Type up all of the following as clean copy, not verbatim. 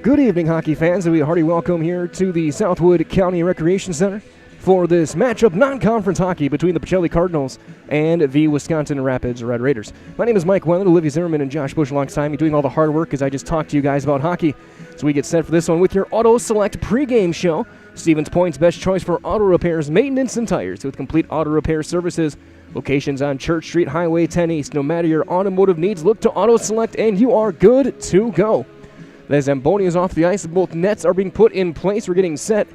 Good evening, hockey fans, and we hearty welcome here to the Southwood County Recreation Center for this matchup, non-conference hockey between the Pacelli Cardinals and the Wisconsin Rapids Red Raiders. My name is Mike Weller, Olivia Zimmerman and Josh Bush alongside me doing all the hard work as I just talked to you guys about hockey. So we get set for this one with your Auto Select pregame show. Stevens Point's best choice for auto repairs, maintenance, and tires with complete auto repair services. Locations on Church Street, Highway 10 East. No matter your automotive needs, look to Auto Select and you are good to go. The Zamboni is off the ice. Both nets are being put in place. We're getting set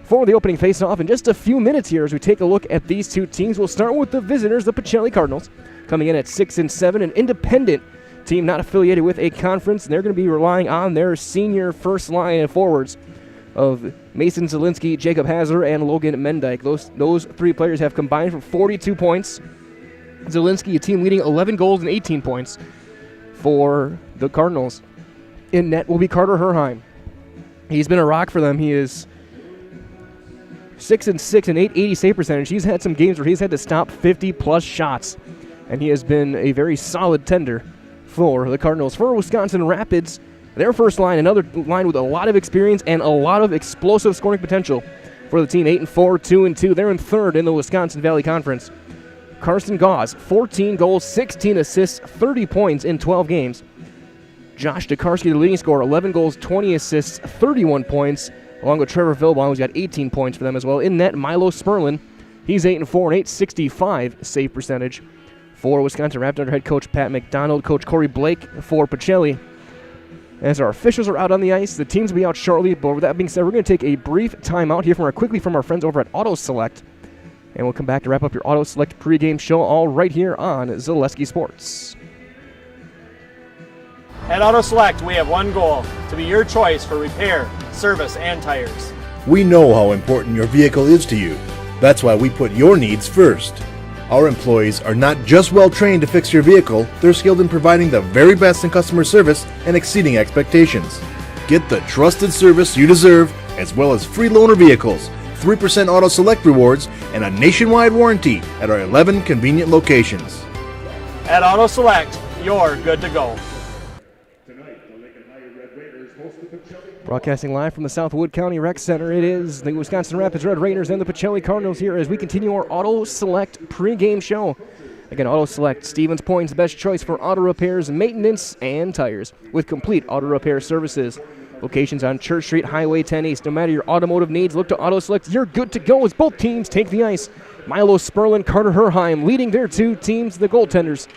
for the opening face-off in just a few minutes here as we take a look at these two teams. We'll start with the visitors, the Pacelli Cardinals, coming in at 6-7, an independent team not affiliated with a conference. They're going to be relying on their senior first line of forwards of Mason Zielinski, Jacob Hasler, and Logan Mendyke. Those three players have combined for 42 points. Zielinski, a team leading 11 goals and 18 points for the Cardinals. In net will be Carter Herheim. He's been a rock for them. He is 6-6 and 880 save percentage. He's had some games where he's had to stop 50-plus shots, and he has been a very solid tender for the Cardinals. For Wisconsin Rapids, their first line, another line with a lot of experience and a lot of explosive scoring potential for the team. 8-4, 2-2. They're in third in the Wisconsin Valley Conference. Carson Gauze, 14 goals, 16 assists, 30 points in 12 games. Josh Tokarski, the leading scorer, 11 goals, 20 assists, 31 points, along with Trevor Vilbaum, who's got 18 points for them as well. In net, Milo Sperlin, he's 8-4 and 865 save percentage for Wisconsin Rapids under head coach Pat McDonald. Coach Corey Blake for Pacelli. As our officials are out on the ice, the teams will be out shortly, but with that being said, we're going to take a brief timeout here quickly from our friends over at Auto Select, and we'll come back to wrap up your Auto Select pregame show all right here on Zaleski Sports. At Auto Select, we have one goal, to be your choice for repair, service, and tires. We know how important your vehicle is to you. That's why we put your needs first. Our employees are not just well trained to fix your vehicle, they're skilled in providing the very best in customer service and exceeding expectations. Get the trusted service you deserve, as well as free loaner vehicles, 3% Auto Select rewards, and a nationwide warranty at our 11 convenient locations. At Auto Select, you're good to go. Broadcasting live from the Southwood County Rec Center, it is the Wisconsin Rapids Red Raiders and the Pacelli Cardinals here as we continue our Auto Select pregame show. Again, Auto Select, Stevens Point's best choice for auto repairs, maintenance, and tires with complete auto repair services. Locations on Church Street, Highway 10 East. No matter your automotive needs, look to Auto Select. You're good to go as both teams take the ice. Milo Sperlin, Carter Herheim leading their two teams, the goaltenders,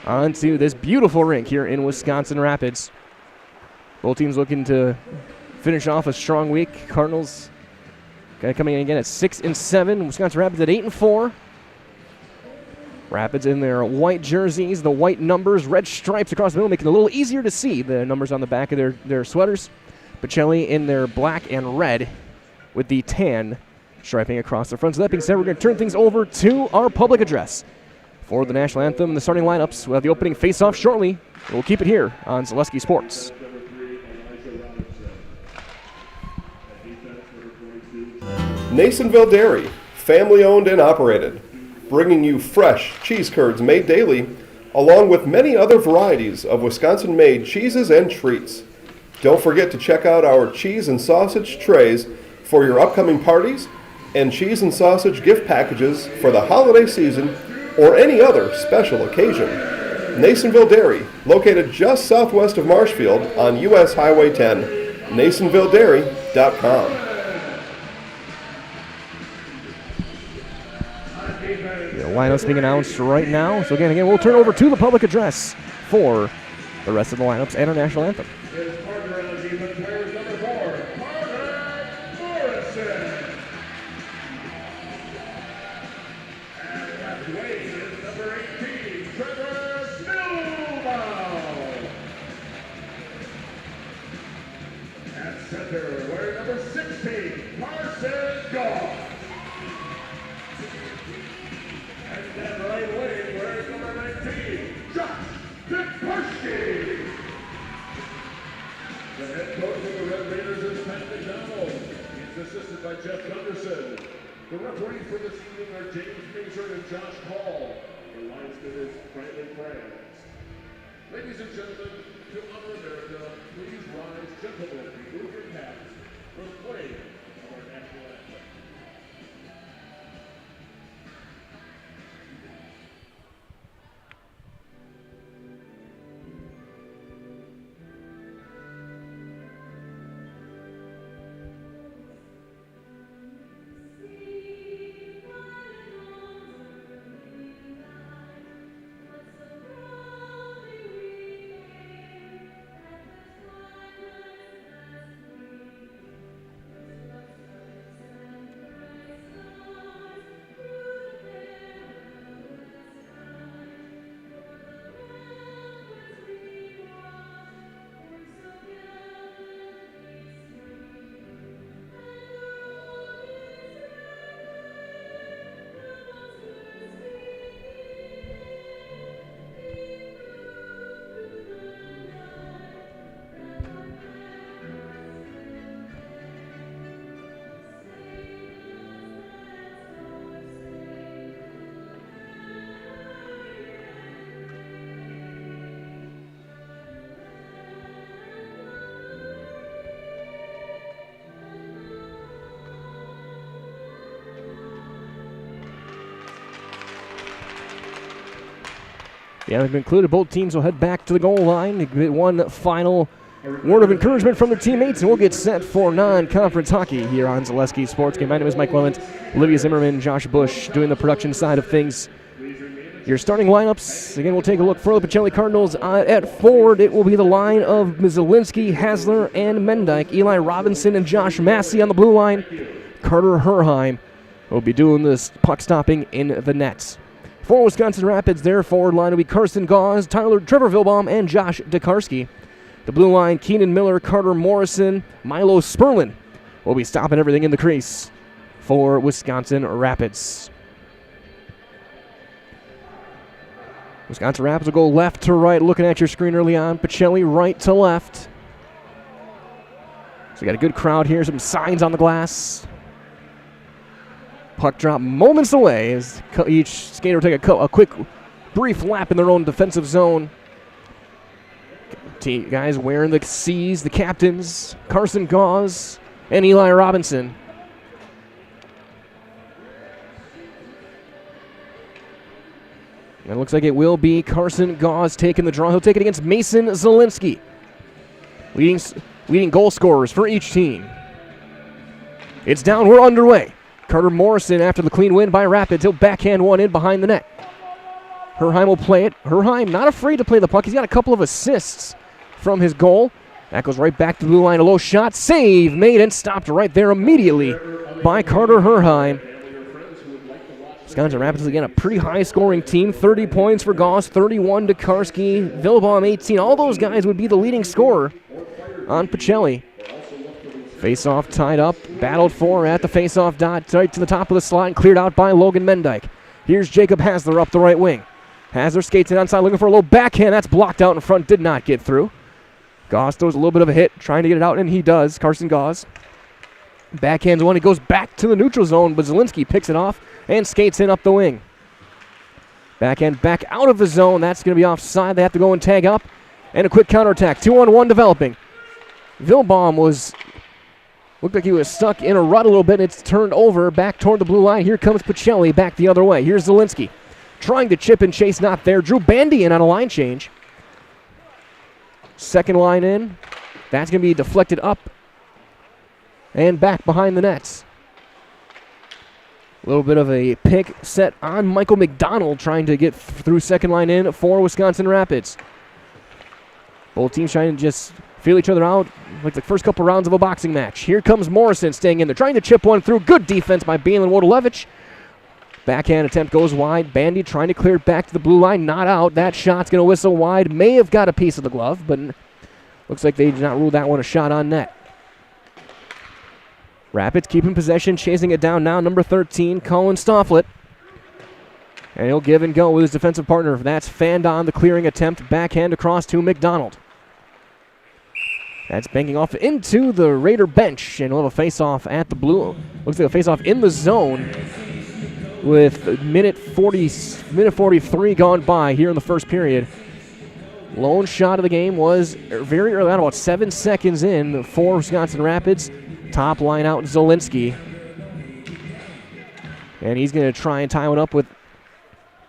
onto this beautiful rink here in Wisconsin Rapids. Both teams looking to finish off a strong week. Cardinals coming in again at 6-7. Wisconsin Rapids at 8-4. Rapids in their white jerseys, the white numbers, red stripes across the middle, making it a little easier to see the numbers on the back of their sweaters. Pacelli in their black and red with the tan striping across the front. So that being said, we're going to turn things over to our public address for the national anthem, the starting lineups. We'll have the opening face-off shortly. We'll keep it here on Zaleski Sports. Nasonville Dairy, family owned and operated, bringing you fresh cheese curds made daily, along with many other varieties of Wisconsin-made cheeses and treats. Don't forget to check out our cheese and sausage trays for your upcoming parties and cheese and sausage gift packages for the holiday season or any other special occasion. Nasonville Dairy, located just southwest of Marshfield on US Highway 10, NasonvilleDairy.com. Lineups being announced right now. So again, we'll turn over to the public address for the rest of the lineups and our national anthem. Assisted by Jeff Gunderson. The referees for this evening are James Mason and Josh Hall. The linesman is Brandon France. Ladies and gentlemen, to honor America, Please rise, gentlemen, remove your caps for the playing of our national anthem. The anthem concluded. Both teams will head back to the goal line to get one final word of encouragement from their teammates, and we'll get set for non-conference hockey here on Zaleski Sports Game. My name is Mike Wellens. Olivia Zimmerman, Josh Bush doing the production side of things. Your starting lineups, again, we'll take a look for the Pacelli Cardinals. At forward, it will be the line of Zielinski, Hasler, and Mendyke. Eli Robinson and Josh Massey on the blue line. Carter Herheim will be doing this puck stopping in the nets. For Wisconsin Rapids, their forward line will be Carson Gauze, Trevor Vilbaum, and Josh Dekarski. The blue line, Keenan Miller, Carter Morrison, Milo Sperlin will be stopping everything in the crease for Wisconsin Rapids. Wisconsin Rapids will go left to right, looking at your screen early on. Pacelli right to left. So you got a good crowd here, some signs on the glass. Puck drop moments away as each skater will take a quick, brief lap in their own defensive zone. Guys wearing the C's, the captains, Carson Gauze and Eli Robinson. And it looks like it will be Carson Gauze taking the draw. He'll take it against Mason Zielinski. Leading goal scorers for each team. It's down, we're underway. Carter Morrison, after the clean win by Rapids, he'll backhand one in behind the net. Herheim will play it. Herheim not afraid to play the puck. He's got a couple of assists from his goal. That goes right back to the blue line. A low shot. Save made and stopped right there immediately by Carter Herheim. Wisconsin Rapids, again, a pretty high-scoring team. 30 points for Gauze, 31 to Karski, Vilbaum 18. All those guys would be the leading scorer on Pacelli. Face-off tied up, battled for at the face-off dot, right to the top of the slot, and cleared out by Logan Mendyke. Here's Jacob Hasler up the right wing. Hasler skates in onside, looking for a low backhand. That's blocked out in front, did not get through. Gauze throws a little bit of a hit, trying to get it out, and he does. Carson Gauze. Backhands one, he goes back to the neutral zone, but Zielinski picks it off and skates in up the wing. Backhand back out of the zone. That's going to be offside. They have to go and tag up. And a quick counterattack. 2-on-1 developing. Vilbaum looked like he was stuck in a rut a little bit. It's turned over back toward the blue line. Here comes Pacelli back the other way. Here's Zielinski. Trying to chip and chase, not there. Drew Bandy in on a line change. Second line in. That's going to be deflected up and back behind the nets. A little bit of a pick set on Michael McDonald, trying to get through second line in for Wisconsin Rapids. Both teams trying to just feel each other out like the first couple rounds of a boxing match. Here comes Morrison staying in there, trying to chip one through. Good defense by Balin Wodolevich. Backhand attempt goes wide. Bandy trying to clear it back to the blue line. Not out. That shot's going to whistle wide. May have got a piece of the glove, but looks like they did not rule that one a shot on net. Rapids keeping possession, chasing it down now. Number 13, Colin Stofflet. And he'll give and go with his defensive partner. That's fanned on the clearing attempt. Backhand across to McDonald. That's banking off into the Raider bench. And we'll have a face-off at the blue. Looks like a face-off in the zone with minute 43 gone by here in the first period. Lone shot of the game was very early on, about 7 seconds in for Wisconsin Rapids. Top line out, Zielinski. And he's going to try and tie one up with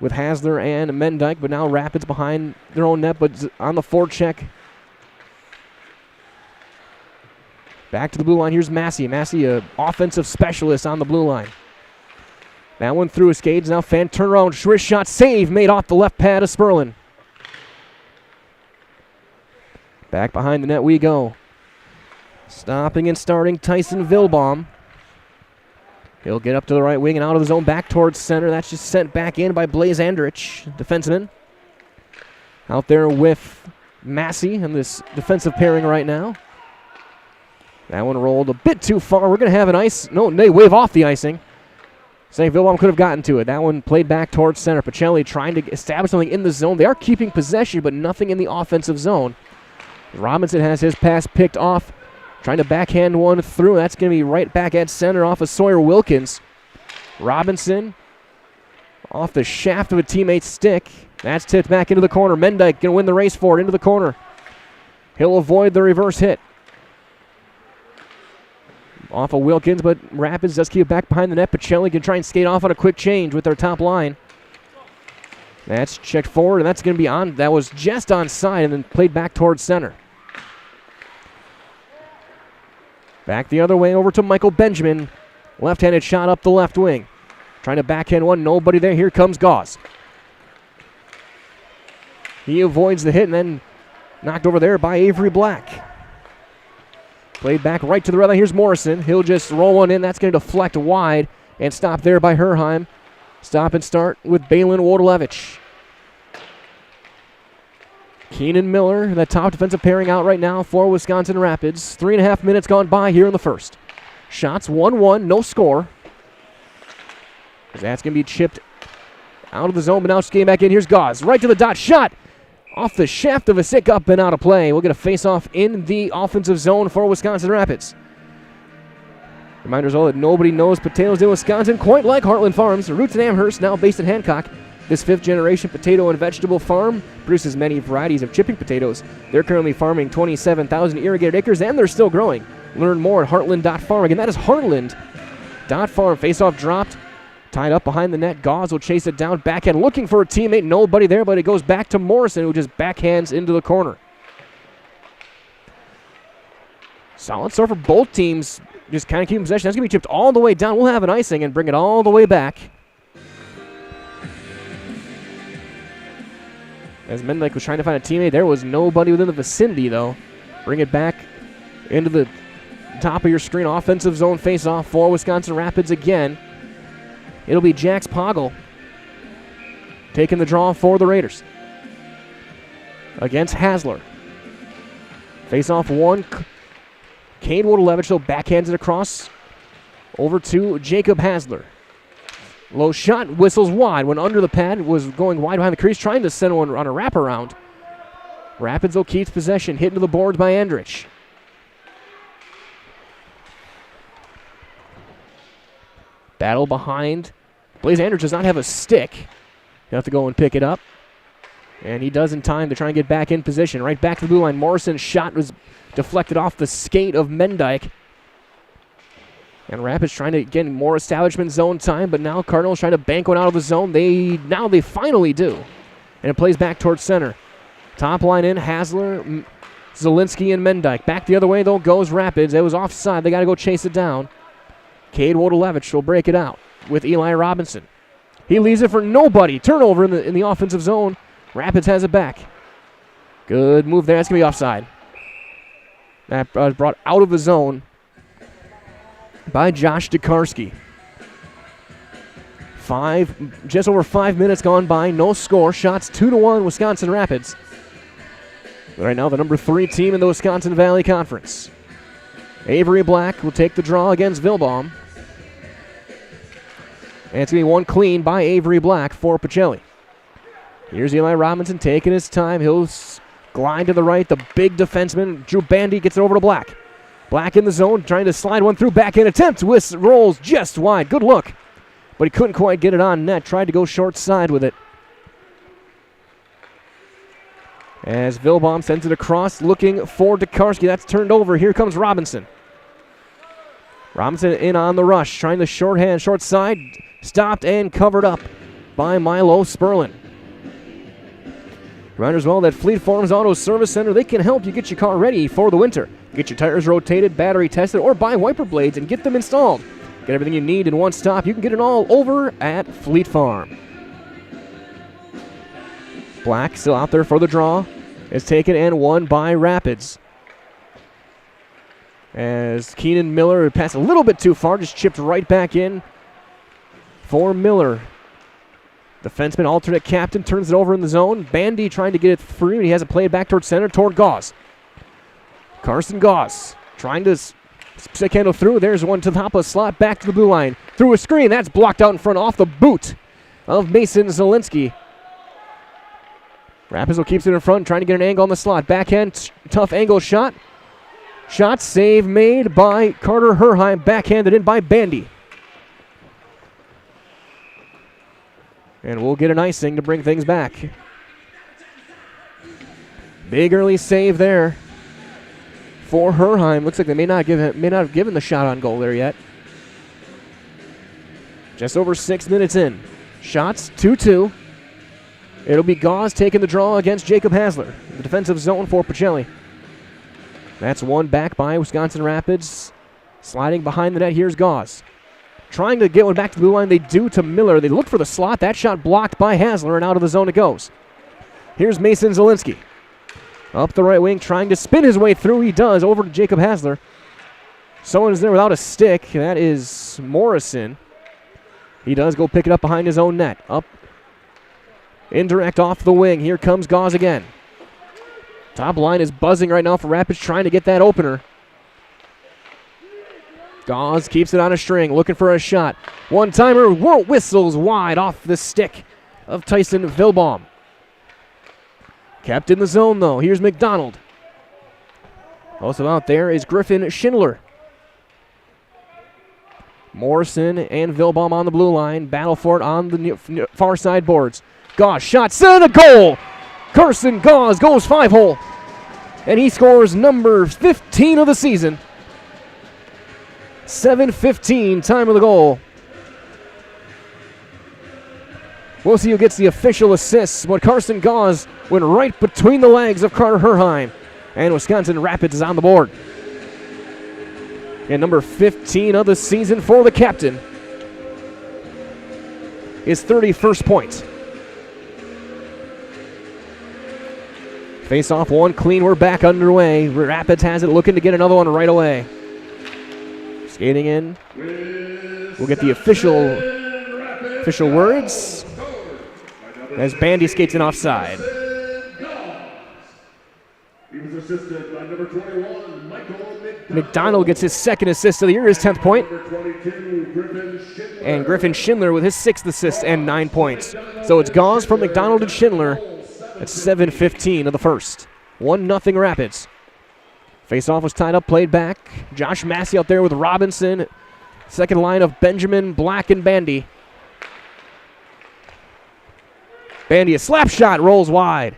Hasler and Mendyke, but now Rapids behind their own net, but on the forecheck. Back to the blue line. Here's Massey. Massey, a offensive specialist on the blue line. That one through his skates. Now fan turnaround. Wrist shot save made off the left pad of Sperlin. Back behind the net we go. Stopping and starting Tyson Vilbaum. He'll get up to the right wing and out of the zone back towards center. That's just sent back in by Blaze Andrich, defenseman. Out there with Massey in this defensive pairing right now. That one rolled a bit too far. We're going to have an ice. No, they wave off the icing. Saying Vilbaum could have gotten to it. That one played back towards center. Pacelli trying to establish something in the zone. They are keeping possession, but nothing in the offensive zone. Robinson has his pass picked off. Trying to backhand one through. That's going to be right back at center off of Sawyer Wilkins. Robinson off the shaft of a teammate's stick. That's tipped back into the corner. Mendyke going to win the race for it into the corner. He'll avoid the reverse hit. Off of Wilkins, but Rapids does keep it back behind the net. Pacelli can try and skate off on a quick change with their top line. That's checked forward, and that's going to be on. That was just onside and then played back towards center. Back the other way over to Michael Benjamin. Left-handed shot up the left wing. Trying to backhand one. Nobody there. Here comes Gauze. He avoids the hit and then knocked over there by Avery Black. Played back right to the right line. Here's Morrison. He'll just roll one in. That's going to deflect wide and stop there by Herheim. Stop and start with Balin Wodolevich. Keenan Miller, the top defensive pairing out right now for Wisconsin Rapids. 3.5 minutes gone by here in the first. Shots 1-1, no score. That's going to be chipped out of the zone, but now it's getting back in. Here's Gauze, right to the dot, shot off the shaft of a stick, up and out of play. We'll get a face-off in the offensive zone for Wisconsin Rapids. Reminders all that nobody knows potatoes in Wisconsin quite like Heartland Farms. Roots in Amherst, now based in Hancock. This fifth-generation potato and vegetable farm produces many varieties of chipping potatoes. They're currently farming 27,000 irrigated acres, and they're still growing. Learn more at heartland.farm. Again, that is heartland.farm. Face-off dropped. Tied up behind the net. Gauze will chase it down. Backhand looking for a teammate. Nobody there, but it goes back to Morrison, who just backhands into the corner. Solid start for both teams. Just kind of keeping possession. That's going to be chipped all the way down. We'll have an icing and bring it all the way back. As Mendyke was trying to find a teammate, there was nobody within the vicinity, though. Bring it back into the top of your screen. Offensive zone face-off for Wisconsin Rapids again. It'll be Jax Poggle taking the draw for the Raiders against Hasler. Face-off one. Cade Wodolevich, so backhands it across over to Jacob Hasler. Low shot, whistles wide. Went under the pad, was going wide behind the crease, trying to send one on a wraparound. Rapids, though, keeps possession. Hit into the boards by Andrich. Battle behind. Blaze Andrich does not have a stick. He'll have to go and pick it up. And he does in time to try and get back in position. Right back to the blue line. Morrison's shot was deflected off the skate of Mendyke. And Rapids trying to get more establishment zone time, but now Cardinals trying to bank one out of the zone. They finally do. And it plays back towards center. Top line in, Hasler, Zielinski, and Mendyke. Back the other way, though, goes Rapids. It was offside. They got to go chase it down. Cade Wodolevich will break it out with Eli Robinson. He leaves it for nobody. Turnover in the offensive zone. Rapids has it back. Good move there. That's going to be offside. That was brought out of the zone by Josh Dekarski. Just over 5 minutes gone by. No score. Shots 2-1 Wisconsin Rapids. Right now the number 3 team in the Wisconsin Valley Conference. Avery Black will take the draw against Vilbaum. And it's going to be one clean by Avery Black for Pacelli. Here's Eli Robinson taking his time. He'll glide to the right. The big defenseman, Drew Bandy, gets it over to Black. Black in the zone, trying to slide one through. Backhand attempt. Rolls just wide. Good look. But he couldn't quite get it on net. Tried to go short side with it. As Vilbaum sends it across, looking for Tokarski. That's turned over. Here comes Robinson. Robinson in on the rush, trying the shorthand, short side. Stopped and covered up by Milo Sperlin. Reminder as well that Fleet Farms Auto Service Center, they can help you get your car ready for the winter. Get your tires rotated, battery tested, or buy wiper blades and get them installed. Get everything you need in one stop. You can get it all over at Fleet Farm. Black still out there for the draw. Is taken and won by Rapids. As Keenan Miller passed a little bit too far, just chipped right back in for Miller. Defenseman, alternate captain, turns it over in the zone. Bandy trying to get it free, and he has it played back toward center, toward Gauze. Carson Gauze trying to stick handle through. There's one to the top of the slot, back to the blue line. Through a screen, that's blocked out in front off the boot of Mason Zielinski. Rapids keeps it in front, trying to get an angle on the slot. Backhand, tough angle shot. Shot save made by Carter Herheim, backhanded in by Bandy. And we'll get an icing to bring things back. Big early save there for Herheim. Looks like they may not have given the shot on goal there yet. Just over 6 minutes in. Shots 2-2. It'll be Gauze taking the draw against Jacob Hasler. The defensive zone for Pacelli. That's one back by Wisconsin Rapids. Sliding behind the net, here's Gauze. Trying to get one back to the blue line, they do to Miller. They look for the slot. That shot blocked by Hasler, and out of the zone it goes. Here's Mason Zielinski. Up the right wing, trying to spin his way through. He does, over to Jacob Hasler. Someone is there without a stick. That is Morrison. He does go pick it up behind his own net. Up. Indirect off the wing. Here comes Gauze again. Top line is buzzing right now for Rapids, trying to get that opener. Gauze keeps it on a string, looking for a shot. One-timer, whistles wide off the stick of Tyson Vilbaum. Kept in the zone, though. Here's McDonald. Also out there is Griffin Schindler. Morrison and Vilbaum on the blue line. Battle for it on the far side boards. Gauze shot, set a goal. Carson Gauze goes 5-hole. And he scores number 15 of the season. 7:15, time of the goal. We'll see who gets the official assists, but Carson Gauze went right between the legs of Carter Herheim. And Wisconsin Rapids is on the board. And number 15 of the season for the captain. His 31st point. Face off one clean, we're back underway. Rapids has it, looking to get another one right away. Skating in. We'll get the official words as Bandy skates in offside. He was assisted by number 21, Michael McDonald gets his second assist of the year, his 10th point. And Griffin Schindler with his 6th assist and 9 points. So it's Gauze from McDonald and Schindler. That's 7:15 of the first. 1-0 Rapids. Face-off was tied up, played back. Josh Massey out there with Robinson. Second line of Benjamin, Black, and Bandy. Bandy, a slap shot, rolls wide.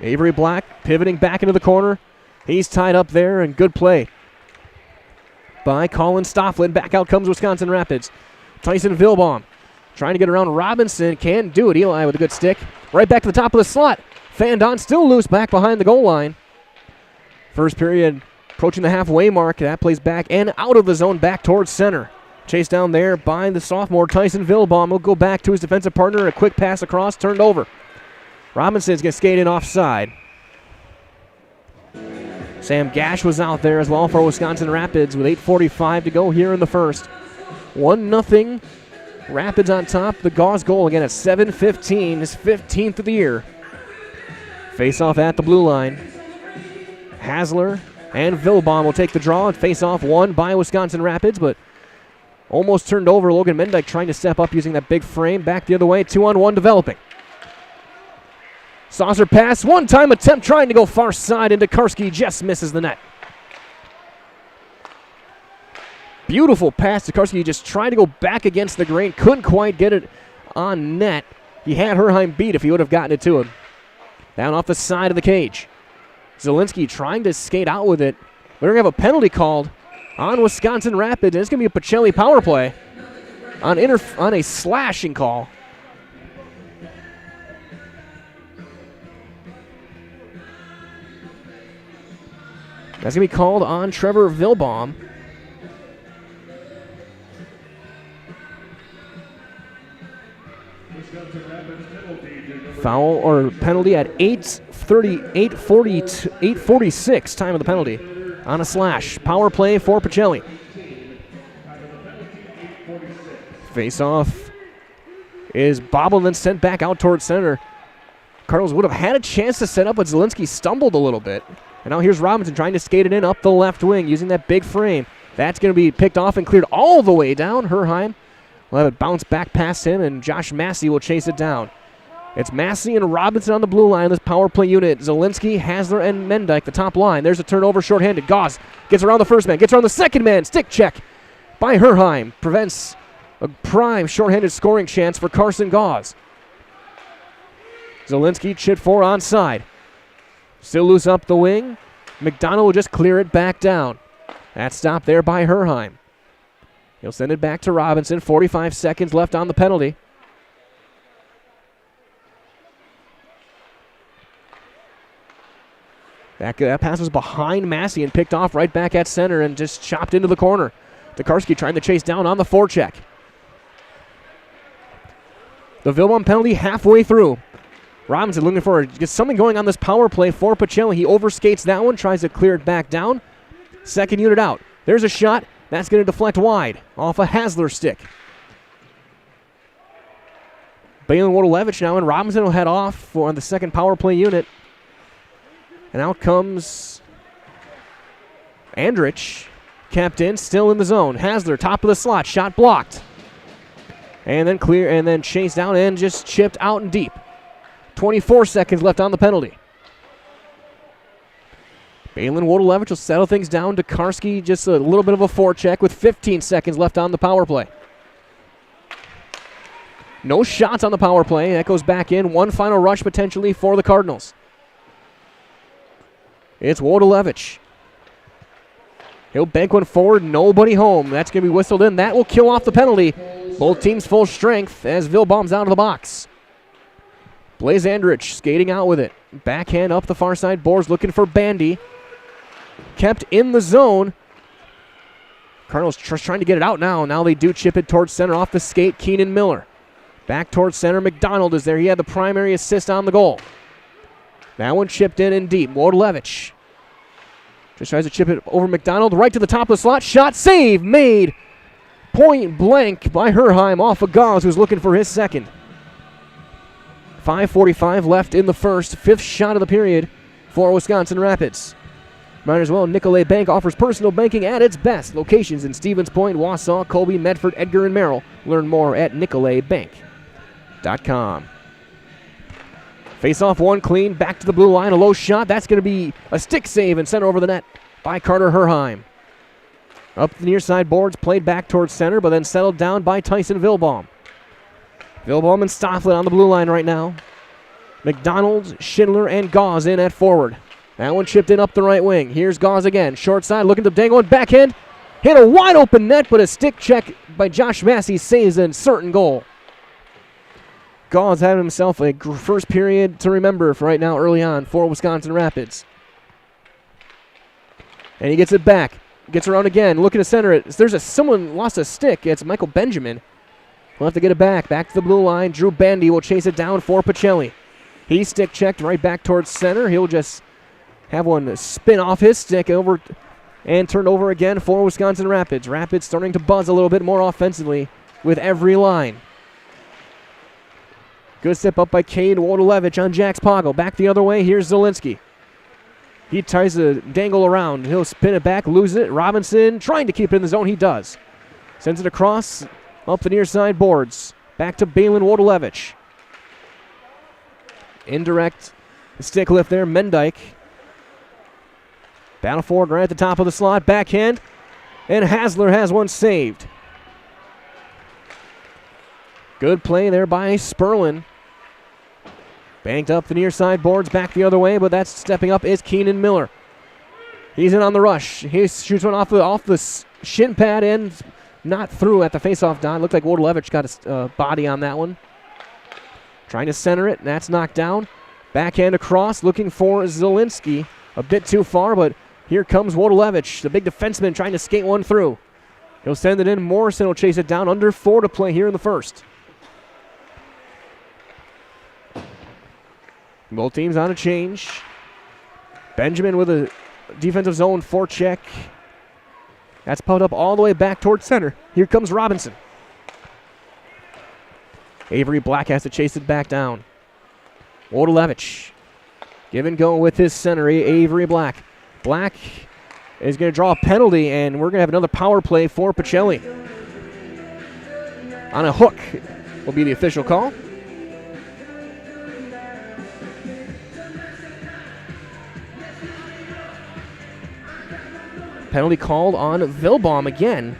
Avery Black pivoting back into the corner. He's tied up there, and good play by Colin Stofflin. Back out comes Wisconsin Rapids. Tyson Vilbaum trying to get around Robinson. Can do it. Eli with a good stick. Right back to the top of the slot. Fandon still loose back behind the goal line. First period approaching the halfway mark. That plays back and out of the zone back towards center. Chased down there by the sophomore Tyson Vilbaum. Will go back to his defensive partner. A quick pass across, turned over. Robinson's going to skate in offside. Sam Gash was out there as well for Wisconsin Rapids with 8:45 to go here in the first. 1-0 Rapids on top. The Gauze goal again at 7:15, his 15th of the year. Face off at the blue line. Hasler and Vilbaum will take the draw and face off won by Wisconsin Rapids, but almost turned over. Logan Mendyke trying to step up using that big frame. Back the other way, 2-on-1 developing. Saucer pass, one-time attempt trying to go far side, and Tokarski just misses the net. Beautiful pass. Tokarski just tried to go back against the grain. Couldn't quite get it on net. He had Herheim beat if he would have gotten it to him. Down off the side of the cage. Zielinski trying to skate out with it. We're going to have a penalty called on Wisconsin Rapids, and it's going to be a Pacelli power play on a slashing call. That's going to be called on Trevor Vilbaum. Foul or penalty at 8:46, time of the penalty on a slash. Power play for Pacelli. Face off is bobbled and then sent back out towards center. Cardinals would have had a chance to set up, but Zielinski stumbled a little bit. And now here's Robinson trying to skate it in up the left wing using that big frame. That's going to be picked off and cleared all the way down. Herheim will have it bounce back past him, and Josh Massey will chase it down. It's Massey and Robinson on the blue line, this power play unit. Zielinski, Hasler, and Mendyke, the top line. There's a turnover shorthanded. Gauze gets around the first man, gets around the second man. Stick check by Herheim. Prevents a prime shorthanded scoring chance for Carson Gauze. Zielinski chip for onside. Still loose up the wing. McDonald will just clear it back down. That stopped there by Herheim. He'll send it back to Robinson. 45 seconds left on the penalty. That pass was behind Massey and picked off right back at center and just chopped into the corner. Tokarski trying to chase down on the forecheck. The Vilbaum penalty halfway through. Robinson looking for get something going on this power play for Pacelli. He overskates that one, tries to clear it back down. Second unit out. There's a shot. That's going to deflect wide off a Hasler stick. Balin Wodolewicz now, and Robinson will head off for the second power play unit. And out comes Andrich, kept in, still in the zone. Hasler, top of the slot, shot blocked. And then clear, and then chased down and just chipped out and deep. 24 seconds left on the penalty. Balin Wodolewicz will settle things down. Tokarski just a little bit of a forecheck with 15 seconds left on the power play. No shots on the power play. That goes back in. One final rush potentially for the Cardinals. It's Wodolewicz. He'll bank one forward. Nobody home. That's going to be whistled in. That will kill off the penalty. Both teams full strength as Vilbaum's out of the box. Blaze Andrich skating out with it. Backhand up the far side boards looking for Bandy. Kept in the zone. Cardinals trying to get it out now. Now they do chip it towards center off the skate. Keenan Miller. Back towards center. McDonald is there. He had the primary assist on the goal. That one chipped in and deep. Wodolewicz just tries to chip it over McDonald. Right to the top of the slot. Shot save made point blank by Herheim off of Gauze, who's looking for his second. 5:45 left in the first. Fifth shot of the period for Wisconsin Rapids. Might as well, Nicolet Bank offers personal banking at its best. Locations in Stevens Point, Wausau, Colby, Medford, Edgar, and Merrill. Learn more at nicoletbank.com. Face off one clean, back to the blue line, a low shot. That's going to be a stick save and sent over the net by Carter Herheim. Up the near side boards, played back towards center, but then settled down by Tyson Vilbaum. Vilbaum and Stofflet on the blue line right now. McDonald, Schindler, and Gauze in at forward. That one chipped in up the right wing. Here's Gauze again. Short side, looking to dangle and backhand. Hit a wide open net, but a stick check by Josh Massey saves a certain goal. Gauze had himself a first period to remember for right now early on for Wisconsin Rapids. And he gets it back. Gets around again, looking to center it. Someone lost a stick. It's Michael Benjamin. We'll have to get it back. Back to the blue line. Drew Bandy will chase it down for Pacelli. He stick checked right back towards center. He'll just have one spin off his stick over and turn over again for Wisconsin Rapids. Rapids starting to buzz a little bit more offensively with every line. Good step up by Cade Wodolewicz on Jax Poggle. Back the other way. Here's Zielinski. He tries to dangle around. He'll spin it back, lose it. Robinson trying to keep it in the zone. He does. Sends it across up the near side boards. Back to Balin Wodolewicz. Indirect stick lift there. Mendyke. Battle forward right at the top of the slot. Backhand. And Hasler has one saved. Good play there by Sperlin. Banked up the near side boards, back the other way, but that's stepping up is Keenan Miller. He's in on the rush. He shoots one off the shin pad and not through at the faceoff dot. Looked like Wardlevich got a body on that one. Trying to center it, that's knocked down. Backhand across, looking for Zielinski. A bit too far, but here comes Wardlevich, the big defenseman, trying to skate one through. He'll send it in. Morrison will chase it down. Under 4 to play here in the first. Both teams on a change. Benjamin with a defensive zone forecheck. That's pulled up all the way back towards center. Here comes Robinson. Avery Black has to chase it back down. Wardlevich. Give and go with his center, Avery Black. Black is going to draw a penalty, and we're going to have another power play for Pacelli. On a hook will be the official call. Penalty called on Vilbaum again.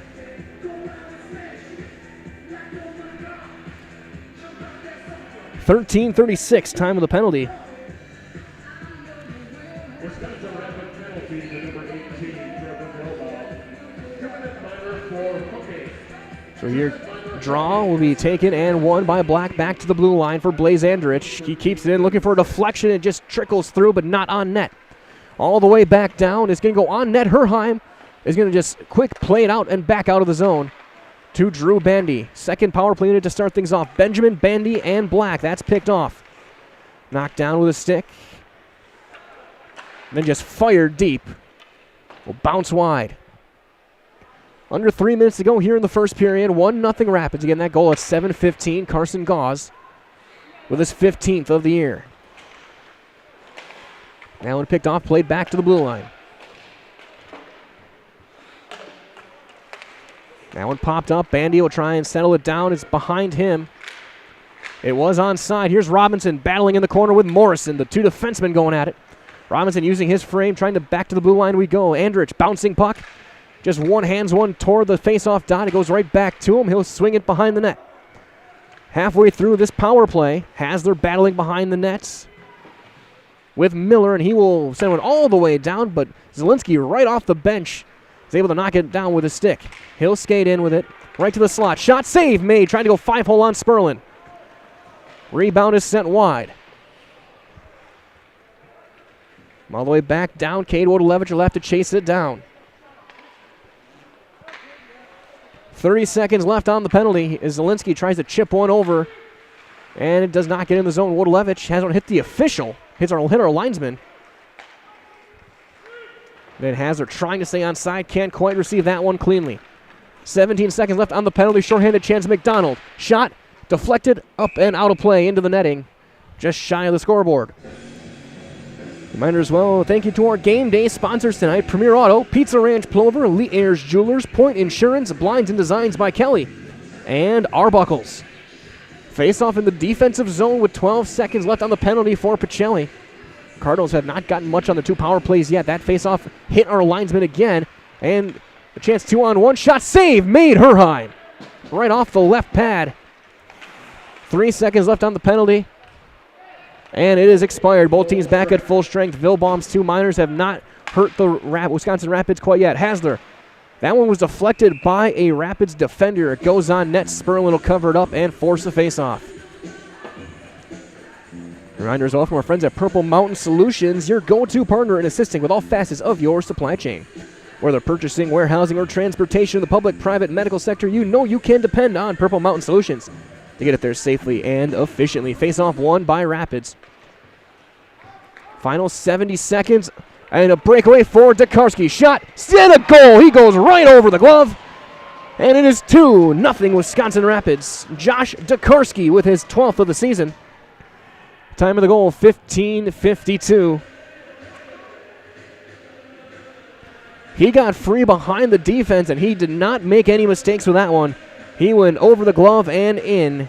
.13:36, time of the penalty. Wisconsin Rapid penalty to number 18, Trevor Vilbaum. 2-minute minor for hooking. So your draw will be taken and won by Black. Back to the blue line for Blaze Andrich. He keeps it in, looking for a deflection. It just trickles through, but not on net. All the way back down. It's going to go on net. Herheim is going to just quick play it out and back out of the zone to Drew Bandy. Second power play unit to start things off. Benjamin, Bandy, and Black. That's picked off. Knocked down with a stick. And then just fired deep. Will bounce wide. Under 3 minutes to go here in the first period. 1-0 Rapids. Again, that goal at 7:15. Carson Gauze with his 15th of the year. Now one picked off, played back to the blue line. That one popped up. Bandy will try and settle it down. It's behind him. It was onside. Here's Robinson battling in the corner with Morrison. The two defensemen going at it. Robinson using his frame, trying to back to the blue line we go. Andrich bouncing puck. Just one hands one toward the face-off dot. It goes right back to him. He'll swing it behind the net. Halfway through this power play, Hasler battling behind the nets with Miller, and he will send one all the way down, but Zielinski right off the bench is able to knock it down with a stick. He'll skate in with it, right to the slot. Shot save made, trying to go 5-hole on Sperlin. Rebound is sent wide. All the way back down, Cade Wardlevich will have to chase it down. 30 seconds left on the penalty as Zielinski tries to chip one over, and it does not get in the zone. Wardlevich has one hit the official. Hit our linesman. Then Hazard trying to stay on side. Can't quite receive that one cleanly. 17 seconds left on the penalty. Shorthanded chance. McDonald. Shot deflected up and out of play into the netting. Just shy of the scoreboard. Reminder as well, thank you to our game day sponsors tonight. Premier Auto, Pizza Ranch Plover, Lee Ayers Jewelers, Point Insurance, Blinds and Designs by Kelly, and Arbuckles. Face off in the defensive zone with 12 seconds left on the penalty for Pacelli. Cardinals have not gotten much on the two power plays yet. That face-off hit our linesman again. And a chance 2-on-1. Shot save made Herheim. Right off the left pad. 3 seconds left on the penalty. And it is expired. Both teams back at full strength. Vilbaum's two minors have not hurt the Wisconsin Rapids quite yet. Hasler. That one was deflected by a Rapids defender. It goes on net. Sperlin will cover it up and force the face-off. Reminder as well from our friends at Purple Mountain Solutions, your go-to partner in assisting with all facets of your supply chain. Whether purchasing, warehousing, or transportation in the public, private, medical sector, you know you can depend on Purple Mountain Solutions to get it there safely and efficiently. Face-off won by Rapids. Final 70 seconds. And a breakaway for Dakarski. Shot, still a goal. He goes right over the glove. And it is 2-0 Wisconsin Rapids. Josh Dakarski with his 12th of the season. Time of the goal, 15:52. He got free behind the defense, and he did not make any mistakes with that one. He went over the glove and in.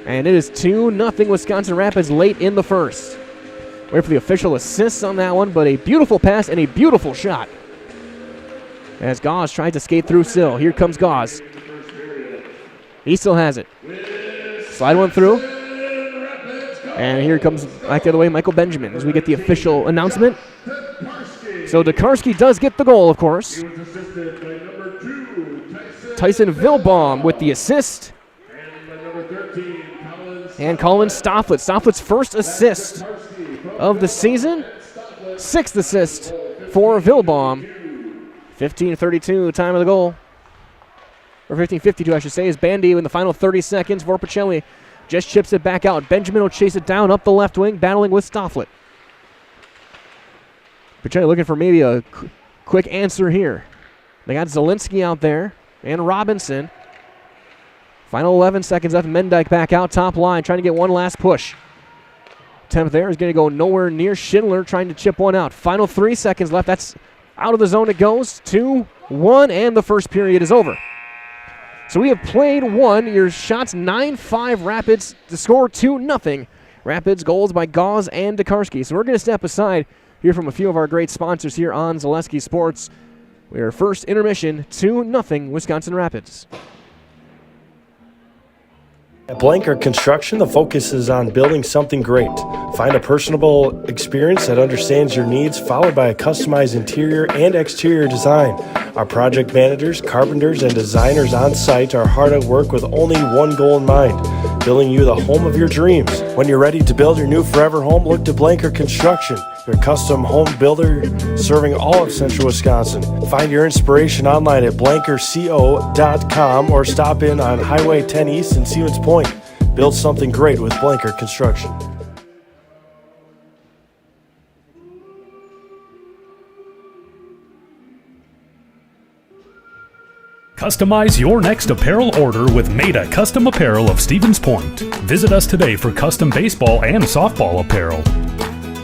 And it is 2-0 Wisconsin Rapids late in the first. Wait for the official assists on that one, but a beautiful pass and a beautiful shot. As Gauze tried to skate through still. Here comes Gauze. He still has it. Slide one through. And here comes back the other way Michael Benjamin as we get the official announcement. So Tokarski does get the goal, of course. Tyson Vilbaum with the assist. And Colin Stofflet. Stofflet's first assist of the season. 6th assist for Vilbaum. 15:32, time of the goal. Or 15:52, I should say, is Bandy in the final 30 seconds for Pacelli. Just chips it back out. Benjamin will chase it down up the left wing, battling with Stofflet. Pacelli looking for maybe a quick answer here. They got Zielinski out there and Robinson. Final 11 seconds left. Mendyke back out top line, trying to get one last push. Attempt there is going to go nowhere near. Schindler trying to chip one out. Final 3 seconds left. That's out of the zone it goes. 2-1, and the first period is over. So we have played one. Your shots 9-5 Rapids to score 2-0. Rapids goals by Gauze and Tokarski. So we're going to step aside, hear from a few of our great sponsors here on Zaleski Sports. We are first intermission, 2-0 Wisconsin Rapids. At Blanker Construction, the focus is on building something great. Find a personable experience that understands your needs, followed by a customized interior and exterior design. Our project managers, carpenters, and designers on site are hard at work with only one goal in mind: building you the home of your dreams. When you're ready to build your new forever home, look to Blanker Construction, your custom home builder serving all of Central Wisconsin. Find your inspiration online at blankerco.com or stop in on Highway 10 East in Stevens Point. Build something great with Blanker Construction. Customize your next apparel order with Maida Custom Apparel of Stevens Point. Visit us today for custom baseball and softball apparel.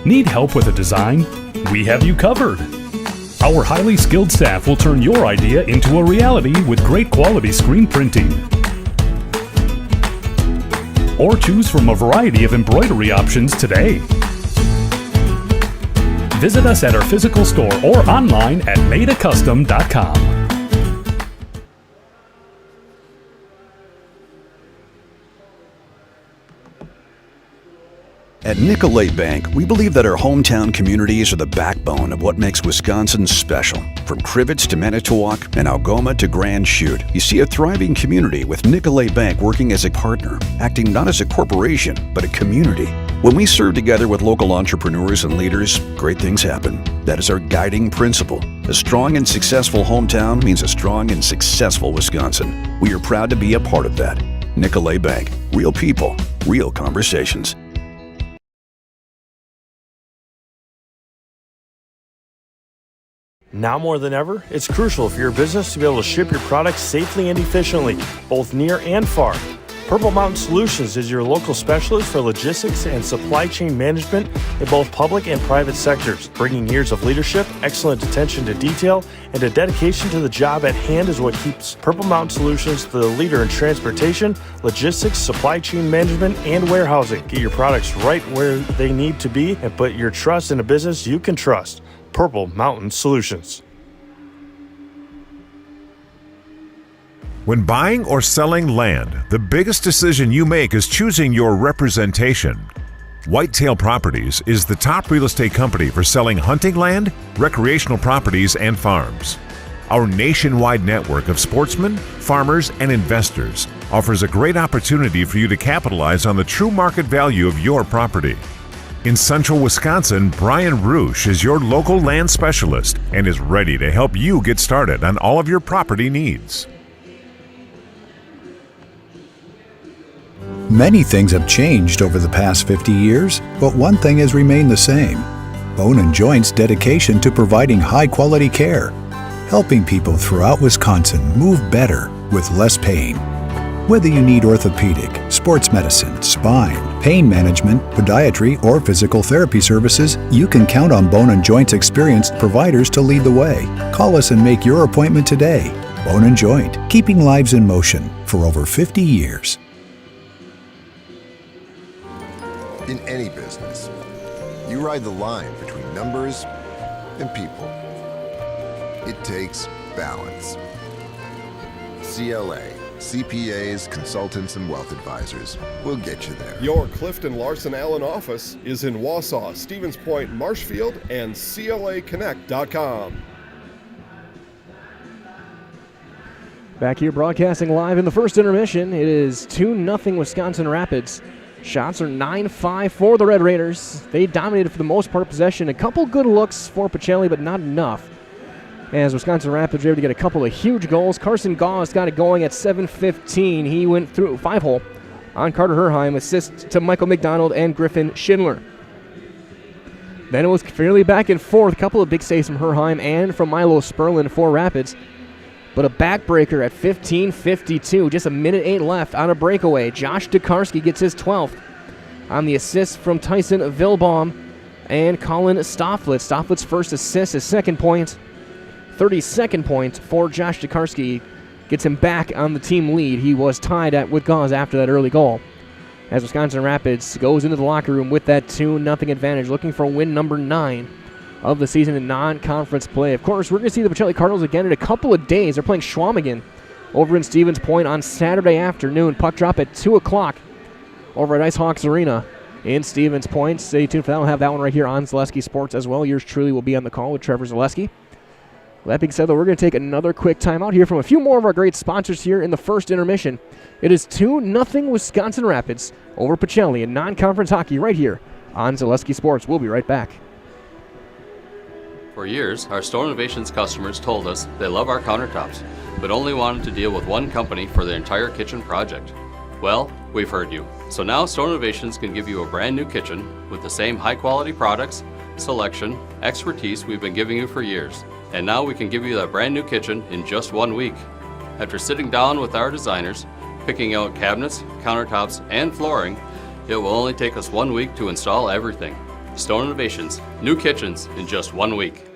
Need help with a design? We have you covered. Our highly skilled staff will turn your idea into a reality with great quality screen printing. Or choose from a variety of embroidery options today. Visit us at our physical store or online at maidacustom.com. At Nicolay Bank, we believe that our hometown communities are the backbone of what makes Wisconsin special. From Crivets to Manitowoc and Algoma to Grand Chute, you see a thriving community with Nicolay Bank working as a partner, acting not as a corporation, but a community. When we serve together with local entrepreneurs and leaders, great things happen. That is our guiding principle. A strong and successful hometown means a strong and successful Wisconsin. We are proud to be a part of that. Nicolay Bank. Real people, real conversations. Now more than ever, it's crucial for your business to be able to ship your products safely and efficiently, both near and far. Purple Mountain Solutions is your local specialist for logistics and supply chain management in both public and private sectors. Bringing years of leadership, excellent attention to detail, and a dedication to the job at hand is what keeps Purple Mountain Solutions the leader in transportation, logistics, supply chain management, and warehousing. Get your products right where they need to be and put your trust in a business you can trust. Purple Mountain Solutions. When buying or selling land, the biggest decision you make is choosing your representation. Whitetail Properties is the top real estate company for selling hunting land, recreational properties, and farms. Our nationwide network of sportsmen, farmers, and investors offers a great opportunity for you to capitalize on the true market value of your property. In Central Wisconsin, Brian Roosh is your local land specialist and is ready to help you get started on all of your property needs. Many things have changed over the past 50 years, but one thing has remained the same: Bone & Joint's dedication to providing high-quality care, helping people throughout Wisconsin move better with less pain. Whether you need orthopedic, sports medicine, spine, pain management, podiatry, or physical therapy services, you can count on Bone & Joint's experienced providers to lead the way. Call us and make your appointment today. Bone & Joint, keeping lives in motion for over 50 years. In any business, you ride the line between numbers and people. It takes balance. CLA CPAs, consultants, and wealth advisors. We'll get you there. Your Clifton Larson Allen office is in Wausau, Stevens Point, Marshfield, and CLAconnect.com. Back here broadcasting live in the first intermission. It is 2-0 Wisconsin Rapids. Shots are 9-5 for the Red Raiders. They dominated for the most part possession. A couple good looks for Pacelli, but not enough. As Wisconsin Rapids were able to get a couple of huge goals. Carson Gauss got it going at 7:15. He went through 5-hole on Carter Herheim. Assist to Michael McDonald and Griffin Schindler. Then it was fairly back and forth. A couple of big saves from Herheim and from Milo Sperlin for Rapids. But a backbreaker at 15:52. Just a minute 8 left on a breakaway. Josh Tokarski gets his 12th on the assist from Tyson Vilbaum and Colin Stofflitz. Stofflitz's first assist, his second point. 32nd point for Josh Tokarski. Gets him back on the team lead. He was tied with Gauze after that early goal. As Wisconsin Rapids goes into the locker room with that 2-0 advantage, looking for win number 9 of the season in non-conference play. Of course, we're going to see the Pacelli Cardinals again in a couple of days. They're playing Schwamigan over in Stevens Point on Saturday afternoon. Puck drop at 2 o'clock over at Ice Hawks Arena in Stevens Point. Stay tuned for that. We'll have that one right here on Zaleski Sports as well. Yours truly will be on the call with Trevor Zaleski. That being said, though, we're going to take another quick timeout here from a few more of our great sponsors here in the first intermission. It is 2-0 Wisconsin Rapids over Pacelli in non-conference hockey right here on Zaleski Sports. We'll be right back. For years, our Store Innovations customers told us they love our countertops, but only wanted to deal with one company for their entire kitchen project. Well, we've heard you. So now Store Innovations can give you a brand new kitchen with the same high-quality products, selection, expertise we've been giving you for years. And now we can give you that brand new kitchen in just 1 week. After sitting down with our designers, picking out cabinets, countertops, and flooring, it will only take us 1 week to install everything. Stone Innovations, new kitchens in just 1 week.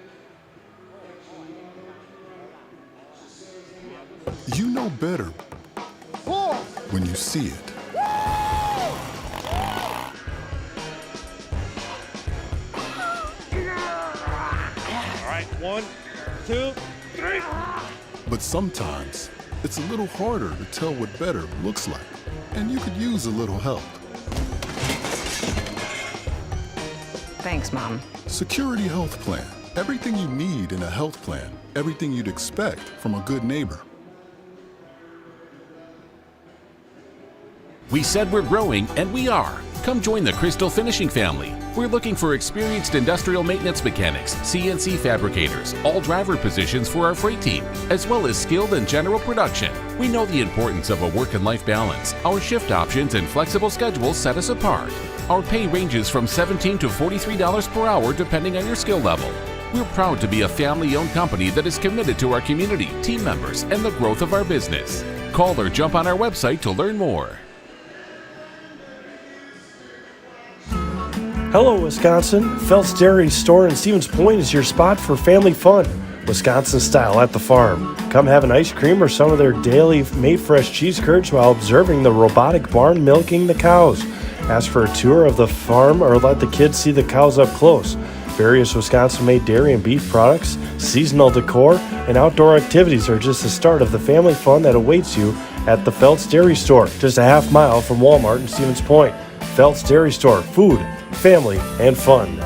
You know better when you see it. All right, 1, 2, 3. But sometimes it's a little harder to tell what better looks like, and you could use a little help. Thanks, Mom. Security Health Plan. Everything you need in a health plan. Everything you'd expect from a good neighbor. We said we're growing, and we are. Come join the Crystal Finishing family. We're looking for experienced industrial maintenance mechanics, CNC fabricators, all driver positions for our freight team, as well as skilled and general production. We know the importance of a work and life balance. Our shift options and flexible schedules set us apart. Our pay ranges from $17 to $43 per hour depending on your skill level. We're proud to be a family-owned company that is committed to our community, team members, and the growth of our business. Call or jump on our website to learn more. Hello, Wisconsin. Felt's Dairy Store in Stevens Point is your spot for family fun, Wisconsin style at the farm. Come have an ice cream or some of their daily made fresh cheese curds while observing the robotic barn milking the cows. Ask for a tour of the farm or let the kids see the cows up close. Various Wisconsin-made dairy and beef products, seasonal decor, and outdoor activities are just the start of the family fun that awaits you at the Felt's Dairy Store, just a half mile from Walmart in Stevens Point. Felt's Dairy Store, food, family, and fun.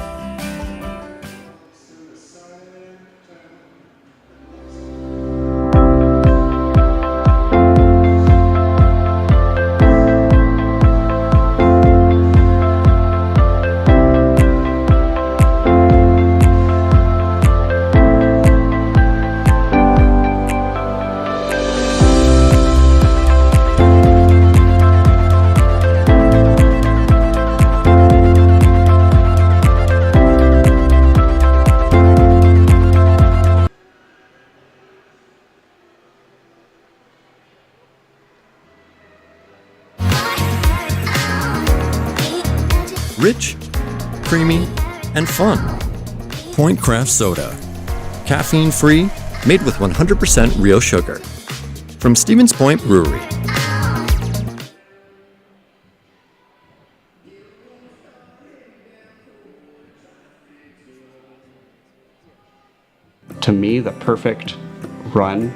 Rich, creamy, and fun. Point Craft Soda. Caffeine-free, made with 100% real sugar. From Stevens Point Brewery. To me, the perfect run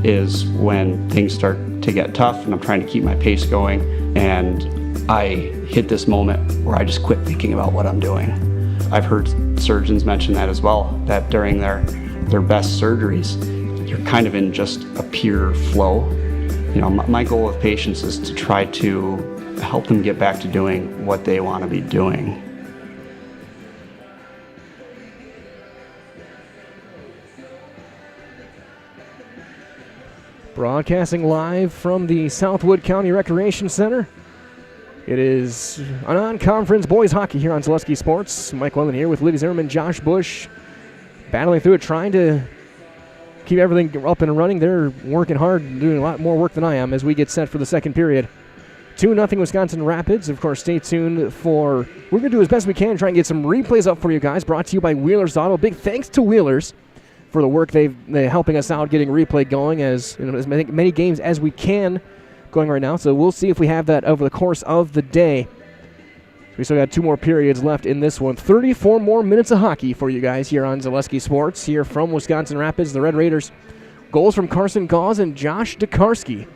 is when things start to get tough and I'm trying to keep my pace going, and I hit this moment where I just quit thinking about what I'm doing. I've heard surgeons mention that as well, that during their best surgeries, you're kind of in just a pure flow. You know, my goal with patients is to try to help them get back to doing what they want to be doing. Broadcasting live from the Southwood County Recreation Center. It is a non-conference boys hockey here on Zaleski Sports. Mike Wellen here with Liddy Zimmerman, Josh Bush, battling through it, trying to keep everything up and running. They're working hard, doing a lot more work than I am as we get set for the second period. 2-0 Wisconsin Rapids. Of course, stay tuned for, we're going to do as best we can, try and get some replays up for you guys, brought to you by Wheeler's Auto. Big thanks to Wheeler's for the work they're helping us out, getting replay going as many games as we can going right now. So we'll see if we have that over the course of the day. We still got 2 more periods left in this one. 34 more minutes of hockey for you guys here on Zaleski Sports, here from Wisconsin Rapids, the Red Raiders. Goals from Carson Gauze and Josh DeKarski.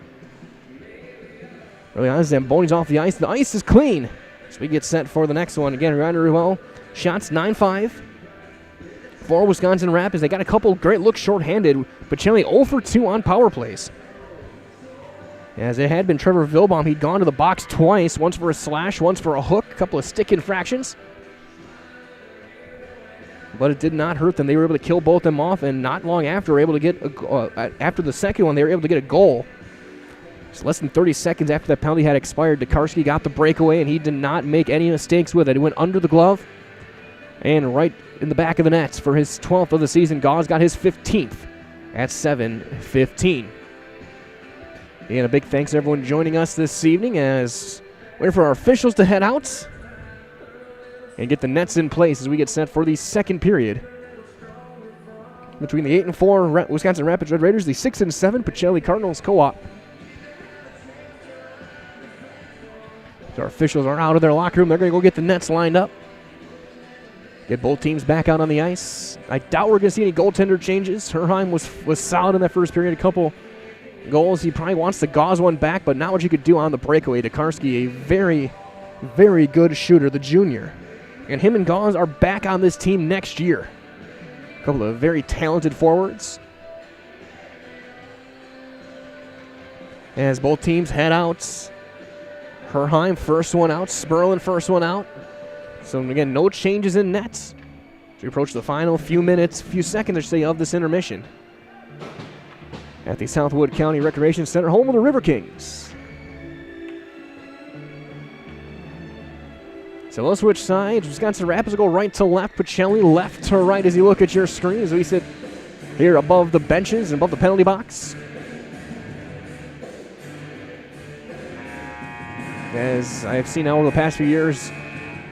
Early on, Zamboni's off the ice. The ice is clean. So we get set for the next one. Again, Ryder Ruel, shots 9-5. For Wisconsin Rapids, they got a couple great looks shorthanded. Pacelli 0 for 2 on power plays. As it had been Trevor Vilbaum, he'd gone to the box twice, once for a slash, once for a hook, a couple of stick infractions. But it did not hurt them. They were able to kill both them off, and not long after, were able to get after the second one, they were able to get a goal. Just less than 30 seconds after that penalty had expired, DeKarski got the breakaway, and he did not make any mistakes with it. It went under the glove and right in the back of the nets for his 12th of the season. Gauze got his 15th at 7:15. And a big thanks to everyone joining us this evening as waiting for our officials to head out and get the nets in place as we get set for the second period. Between the 8-4 Wisconsin Rapids Red Raiders, the 6-7 Pacelli Cardinals co-op. So our officials are out of their locker room. They're going to go get the nets lined up. Get both teams back out on the ice. I doubt we're going to see any goaltender changes. Herheim was solid in that first period. A couple goals. He probably wants the Gauze one back, but not what you could do on the breakaway. DeKarski, a very, very good shooter, the junior. And him and Gauze are back on this team next year. A couple of very talented forwards. As both teams head out. Herheim first one out. Sperlin first one out. So again, no changes in nets. As we approach the final few seconds, I should say, of this intermission. At the Southwood County Recreation Center, home of the River Kings. So let's switch sides. Wisconsin Rapids will go right to left. Pacelli left to right as you look at your screen as we sit here above the benches and above the penalty box. As I've seen now over the past few years,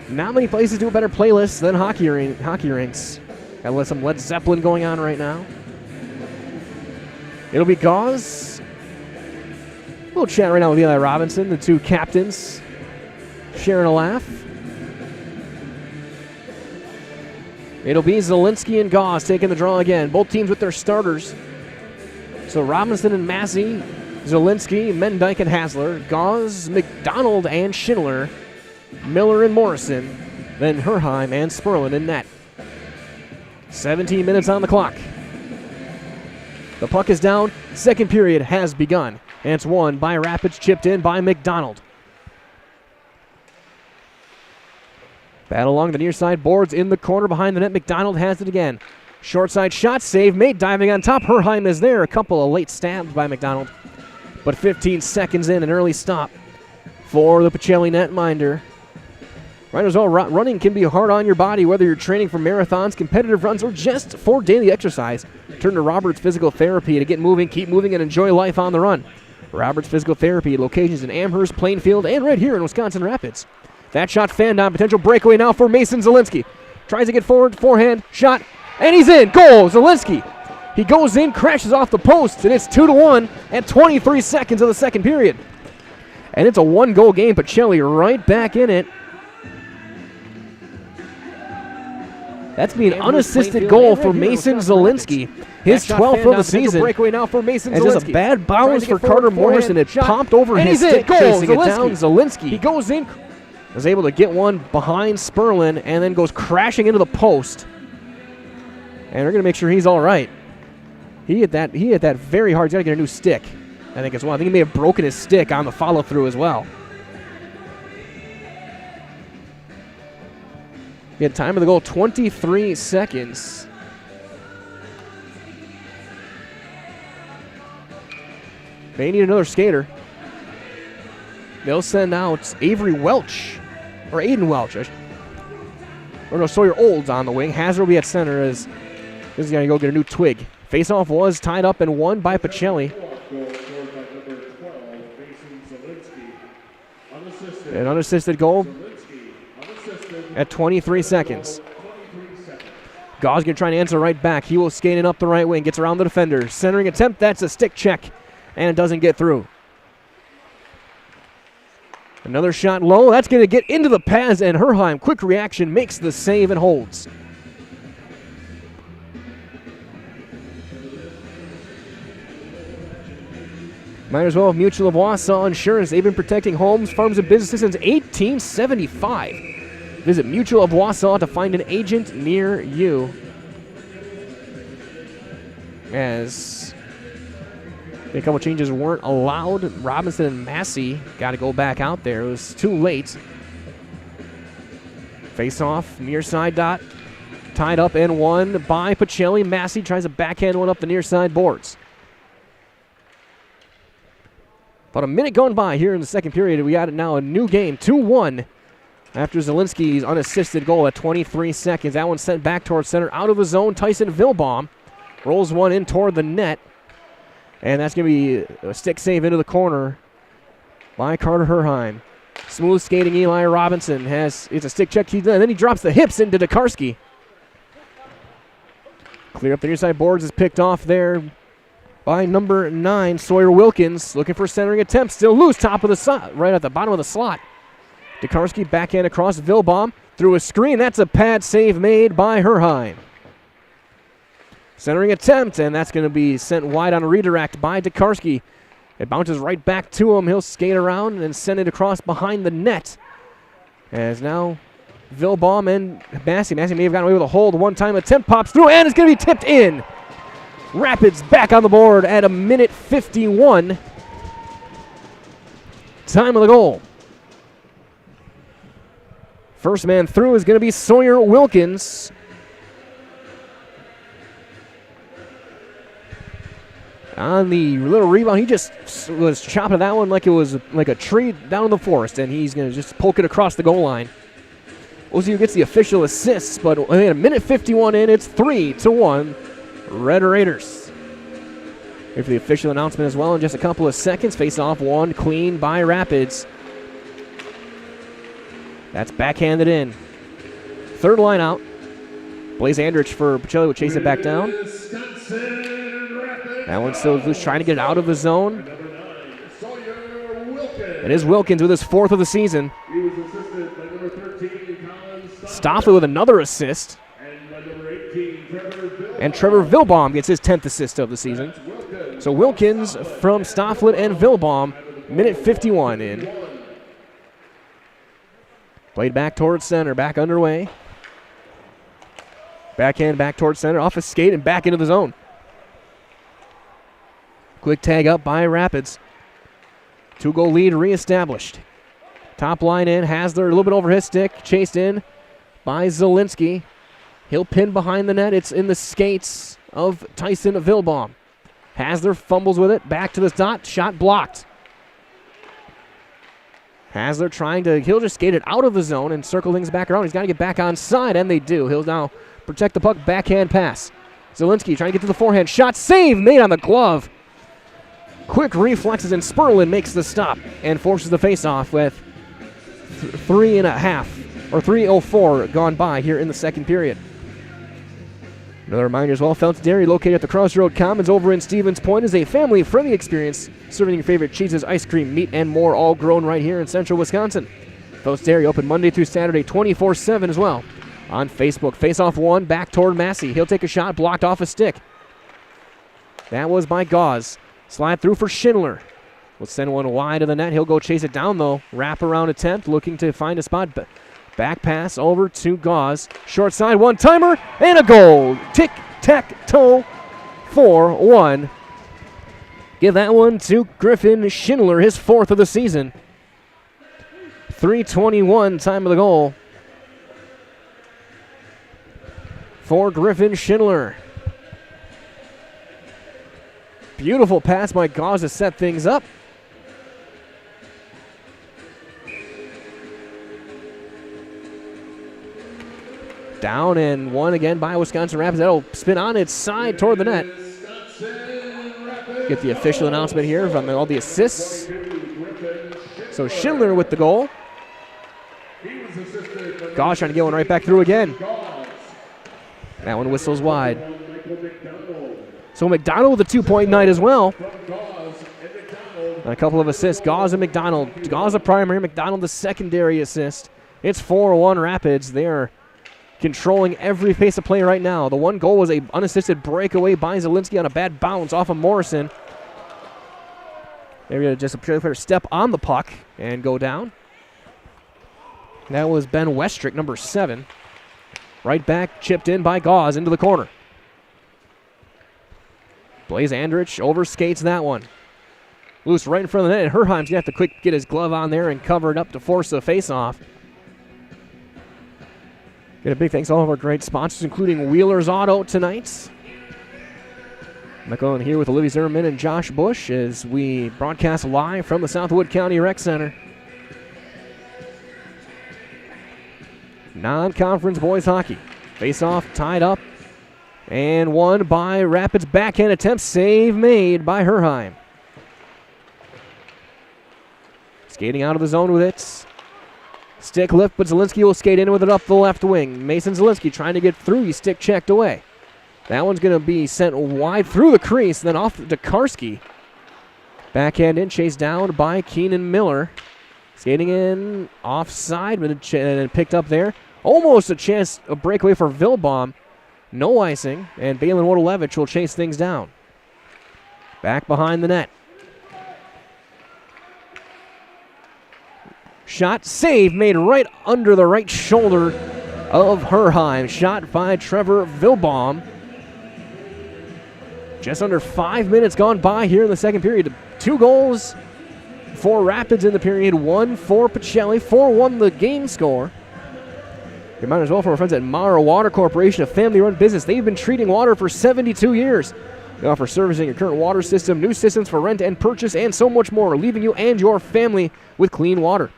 not many places do a better playlist than hockey rinks. Got some Led Zeppelin going on right now. It'll be Gauze. We'll chat right now with Eli Robinson, the two captains, sharing a laugh. It'll be Zielinski and Gauze taking the draw again. Both teams with their starters. So Robinson and Massey, Zielinski, Mendyke and Hasler, Gauze, McDonald and Schindler, Miller and Morrison, then Herheim and Sperlin in net. 17 minutes on the clock. The puck is down. Second period has begun. And it's won by Rapids, chipped in by McDonald. Battle along the near side boards in the corner behind the net. McDonald has it again. Short side shot save made, diving on top. Herheim is there. A couple of late stabs by McDonald. But 15 seconds in, an early stop for the Pacelli netminder. Right as well, running can be hard on your body, whether you're training for marathons, competitive runs, or just for daily exercise. Turn to Roberts Physical Therapy to get moving, keep moving, and enjoy life on the run. Roberts Physical Therapy, locations in Amherst, Plainfield, and right here in Wisconsin Rapids. That shot fanned on, potential breakaway now for Mason Zielinski. Tries to get forward, forehand, shot, and he's in. Goal, Zielinski. He goes in, crashes off the post, and it's 2-1 at 23 seconds of the second period. And it's a one-goal game, Pacelli right back in it. That's going to be an unassisted goal for Mason Zielinski. His 12th of the season. Breakaway now for Mason It's just a bad bounce for Carter Morris, and it popped over his stick, chasing it down. Zielinski. He goes in. Was able to get one behind Sperlin and then goes crashing into the post. And we're going to make sure he's all right. He hit that very hard. He's got to get a new stick, I think, as well. I think he may have broken his stick on the follow-through as well. He had time of the goal, 23 seconds. They need another skater. They'll send out Avery Welch, or Aiden Welch. Or no, Sawyer Olds on the wing. Hazard will be at center as this is going to go get a new twig. Faceoff was tied up and won by Pacelli. An unassisted goal at 23 seconds. Gau's going to try and answer right back. He will skate it up the right wing, gets around the defender. Centering attempt, that's a stick check, and it doesn't get through. Another shot low. That's going to get into the pads, and Herheim, quick reaction, makes the save and holds. Might as well have Mutual of Wausau Insurance. They've been protecting homes, farms, and businesses since 1875. Visit Mutual of Wausau to find an agent near you. As a couple changes weren't allowed. Robinson and Massey got to go back out there. It was too late. Face off, near side dot. Tied up and won by Pacelli. Massey tries a backhand one up the near side boards. About a minute going by here in the second period. We got it now, a new game, 2-1. After Zielinski's unassisted goal at 23 seconds. That one sent back towards center, out of the zone. Tyson Vilbaum rolls one in toward the net. And that's going to be a stick save into the corner by Carter Herheim. Smooth skating Eli Robinson it's a stick check, and then he drops the hips into Dekarski. Clear up the near side boards is picked off there by number 9, Sawyer Wilkins. Looking for centering attempt, still loose, top of the slot, right at the bottom of the slot. Dekarski backhand across Vilbaum through a screen. That's a pad save made by Herheim. Centering attempt, and that's going to be sent wide on a redirect by Dekarski. It bounces right back to him. He'll skate around and send it across behind the net. As now Vilbaum and Massey may have gotten away with a hold. One-time attempt pops through, and it's going to be tipped in. Rapids back on the board at a minute 51. Time of the goal. First man through is going to be Sawyer Wilkins. On the little rebound, he just was chopping that one like it was like a tree down in the forest, and he's going to just poke it across the goal line. Ozio gets the official assists, but a minute 51 in, it's 3-1, Red Raiders. Here for the official announcement as well in just a couple of seconds. Face off one, clean by Rapids. That's backhanded in. Third line out. Blaze Andrich for Pacelli will chase it back down. That one's still loose, trying to get it out of the zone. It is Wilkins with his 4th of the season. Stoffley with another assist. And Trevor Vilbaum gets his 10th assist of the season. So Wilkins from Stofflet and Vilbaum, minute 51 in. Played back towards center, back underway. Backhand back towards center, off his skate and back into the zone. Quick tag up by Rapids. 2-goal lead reestablished. Top line in, Hasler a little bit over his stick, chased in by Zielinski. He'll pin behind the net. It's in the skates of Tyson Vilbaum. Hasler fumbles with it, back to the dot, shot blocked. Hasler he'll just skate it out of the zone and circle things back around. He's got to get back on side, and they do. He'll now protect the puck, backhand pass. Zielinski trying to get to the forehand, shot, save made on the glove. Quick reflexes, and Sperlin makes the stop and forces the faceoff with 3:04 gone by here in the second period. Another reminder as well, Felt's Dairy, located at the Crossroad Commons over in Stevens Point, is a family-friendly experience, serving your favorite cheeses, ice cream, meat, and more, all grown right here in central Wisconsin. Felt's Dairy open Monday through Saturday, 24/7 as well. on Facebook. Face-off one, back toward Massey. He'll take a shot, blocked off a stick. That was by Gauze. Slide through for Schindler. Will send one wide of the net. He'll go chase it down, though. Wrap-around attempt, looking to find a spot. Back pass over to Gauze. Short side, one-timer, and a goal. Tic-tac-toe, 4-1. Give that one to Griffin Schindler, his 4th of the season. 3:21 time of the goal for Griffin Schindler. Beautiful pass by Gauze to set things up. Down and one again by Wisconsin Rapids. That'll spin on its side toward the net. Get the official announcement here from all the assists. So Schindler with the goal. Gauze trying to get one right back through again. That one whistles wide. So McDonald with a 2-point night as well. And a couple of assists. Gauze and McDonald. Gauze a primary, McDonald the secondary assist. It's 4-1 Rapids. They're controlling every pace of play right now. The one goal was an unassisted breakaway by Zielinski on a bad bounce off of Morrison. They're going to just better step on the puck and go down. That was Ben Westrick, number 7. Right back, chipped in by Gauze into the corner. Blaze Andrich overskates that one. Loose right in front of the net, and Herheim's going to have to quick get his glove on there and cover it up to force the face-off. Get a big thanks to all of our great sponsors, including Wheeler's Auto tonight. Michael in here with Olivia Zimmerman and Josh Bush as we broadcast live from the Southwood County Rec Center. Non-conference boys hockey. Face-off tied up and won by Rapids. Backhand attempt, save made by Herheim. Skating out of the zone with it. Stick lift, but Zielinski will skate in with it up the left wing. Mason Zielinski trying to get through. He stick checked away. That one's going to be sent wide through the crease, then off to Karski. Backhand in, chased down by Keenan Miller. Skating in, offside, but picked up there. Almost a chance, a breakaway for Vilbaum. No icing, and Balin Wodolevich will chase things down. Back behind the net. Shot, save, made right under the right shoulder of Herheim. Shot by Trevor Vilbaum. Just under 5 minutes gone by here in the second period. 2 goals for Rapids in the period, 1 for Pacelli, 4-1 the game score. Reminder as well from our friends at Mara Water Corporation, a family-run business. They've been treating water for 72 years. They offer servicing your current water system, new systems for rent and purchase, and so much more, leaving you and your family with clean water.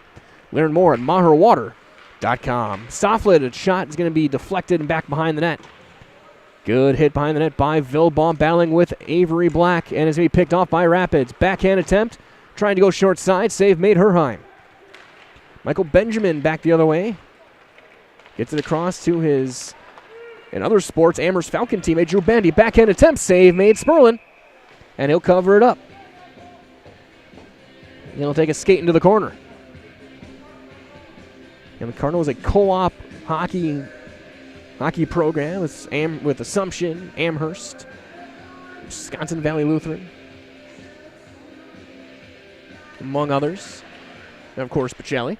Learn more at maherwater.com. Stofflet shot is going to be deflected and back behind the net. Good hit behind the net by Vilbaum, battling with Avery Black, and is going to be picked off by Rapids. Backhand attempt, trying to go short side, save made Herheim. Michael Benjamin back the other way. Gets it across to his, in other sports, Amherst Falcon teammate Drew Bandy. Backhand attempt, save made Sperlin, and he'll cover it up. He'll take a skate into the corner. And the Cardinals a co-op hockey program with Assumption, Amherst, Wisconsin Valley Lutheran, among others, and of course Pacelli.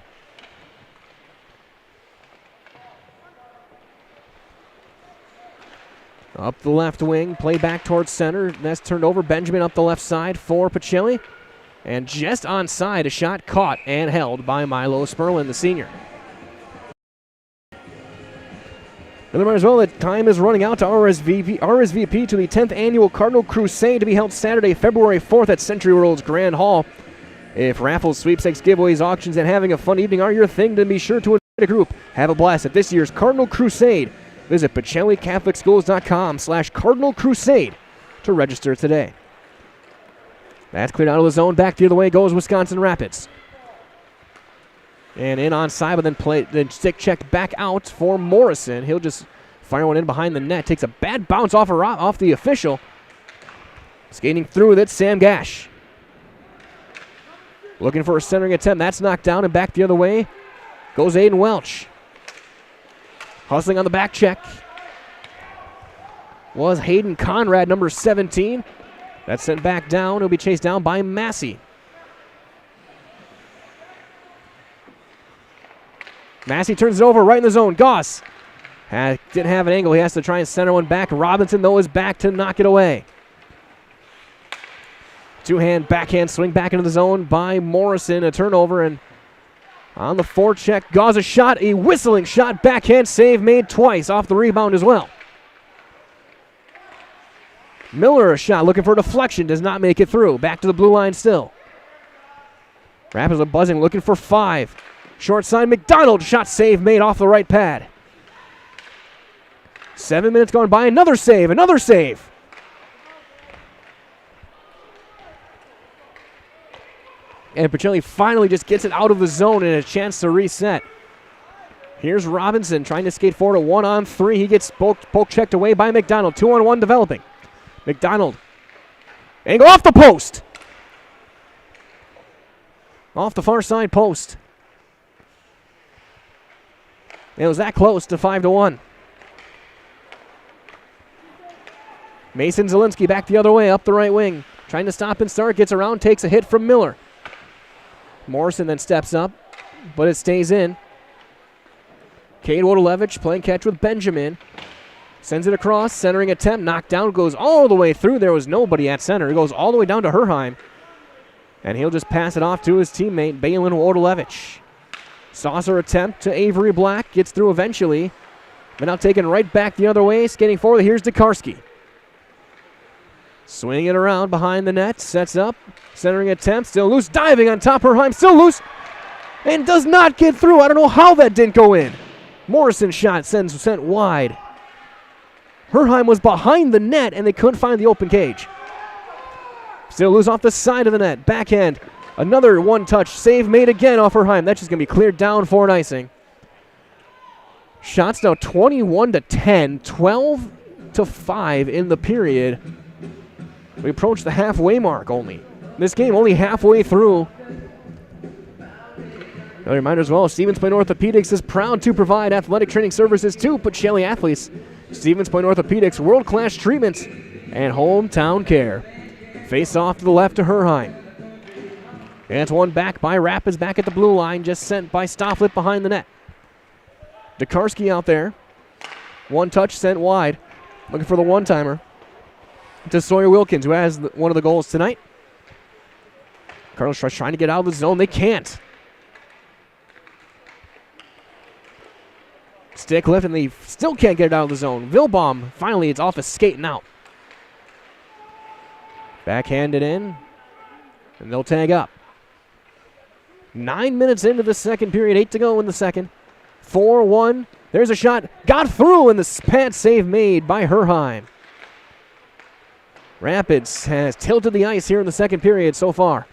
Up the left wing, play back towards center. That's turned over. Benjamin up the left side for Pacelli. And just onside, a shot caught and held by Milo Sperlin, the senior. Remember as well that time is running out to RSVP to the 10th annual Cardinal Crusade to be held Saturday, February 4th at Century World's Grand Hall. If raffles, sweepstakes, giveaways, auctions, and having a fun evening are your thing, then be sure to invite a group. Have a blast at this year's Cardinal Crusade. Visit PacelliCatholicSchools.com/Cardinal Crusade to register today. That's cleared out of the zone. Back the other way goes Wisconsin Rapids. And in onside, but then stick checked back out for Morrison. He'll just fire one in behind the net. Takes a bad bounce off the official. Skating through with it, Sam Gash. Looking for a centering attempt. That's knocked down, and back the other way goes Aiden Welch. Hustling on the back check was Hayden Conrad, number 17. That's sent back down. He'll be chased down by Massey. Massey turns it over right in the zone. Goss didn't have an angle. He has to try and center one back. Robinson, though, is back to knock it away. Two-hand backhand swing back into the zone by Morrison. A turnover, and on the forecheck, Goss a shot, a whistling shot. Backhand save made twice off the rebound as well. Miller a shot looking for a deflection. Does not make it through. Back to the blue line still. Rapids are buzzing, looking for 5. Short side, McDonald. Shot save made off the right pad. 7 minutes gone by. Another save. Another save. And Pacelli finally just gets it out of the zone and a chance to reset. Here's Robinson trying to skate forward a 1-on-3. He gets poke checked away by McDonald. 2-on-1 developing. McDonald. Angle off the post. Off the far side post. It was that close to 5-1. Mason Zielinski back the other way, up the right wing. Trying to stop and start, gets around, takes a hit from Miller. Morrison then steps up, but it stays in. Cade Wodolewicz playing catch with Benjamin. Sends it across, centering attempt, knocked down, goes all the way through. There was nobody at center. It goes all the way down to Herheim. And he'll just pass it off to his teammate, Balin Wodolewicz. Saucer attempt to Avery Black, gets through eventually. But now taken right back the other way, skating forward. Here's Dekarski. Swinging it around behind the net, sets up, centering attempt, still loose, diving on top, Herheim, still loose, and does not get through. I don't know how that didn't go in. Morrison shot sent wide. Herheim was behind the net, and they couldn't find the open cage. Still loose off the side of the net, backhand, another one-touch, save made again off Herheim. That's just going to be cleared down for an icing. Shots now 21-10, 12-5 in the period. We approach the halfway mark only. This game only halfway through. Another reminder as well, Stevens Point Orthopedics is proud to provide athletic training services to Pacelli athletes. Stevens Point Orthopedics, world-class treatments and hometown care. Face off to the left to Herheim. And it's one back by Rapids back at the blue line, just sent by Stofflet behind the net. Dekarski out there. One touch sent wide. Looking for the one-timer. To Sawyer Wilkins, who has one of the goals tonight. Cardinals trying to get out of the zone. They can't. Stick lift, and they still can't get it out of the zone. Vilbaum, finally, it's off his skate and out. Backhanded in, and they'll tag up. 9 minutes into the second period, 8 to go in the second. 4-1. There's a shot. Got through, and the pad save made by Herheim. Rapids has tilted the ice here in the second period so far.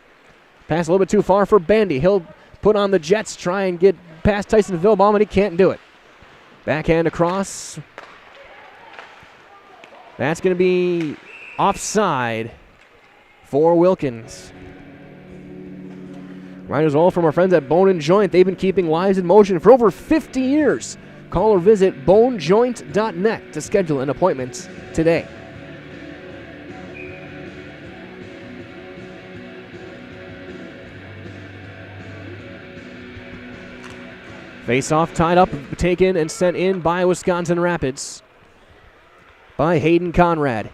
Pass a little bit too far for Bandy. He'll put on the Jets, try and get past Tyson Vilbaum, and he can't do it. Backhand across. That's going to be offside for Wilkins. Right as well from our friends at Bone & Joint. They've been keeping lives in motion for over 50 years. Call or visit bonejoint.net to schedule an appointment today. Face-off tied up, taken and sent in by Wisconsin Rapids. By Hayden Conrad.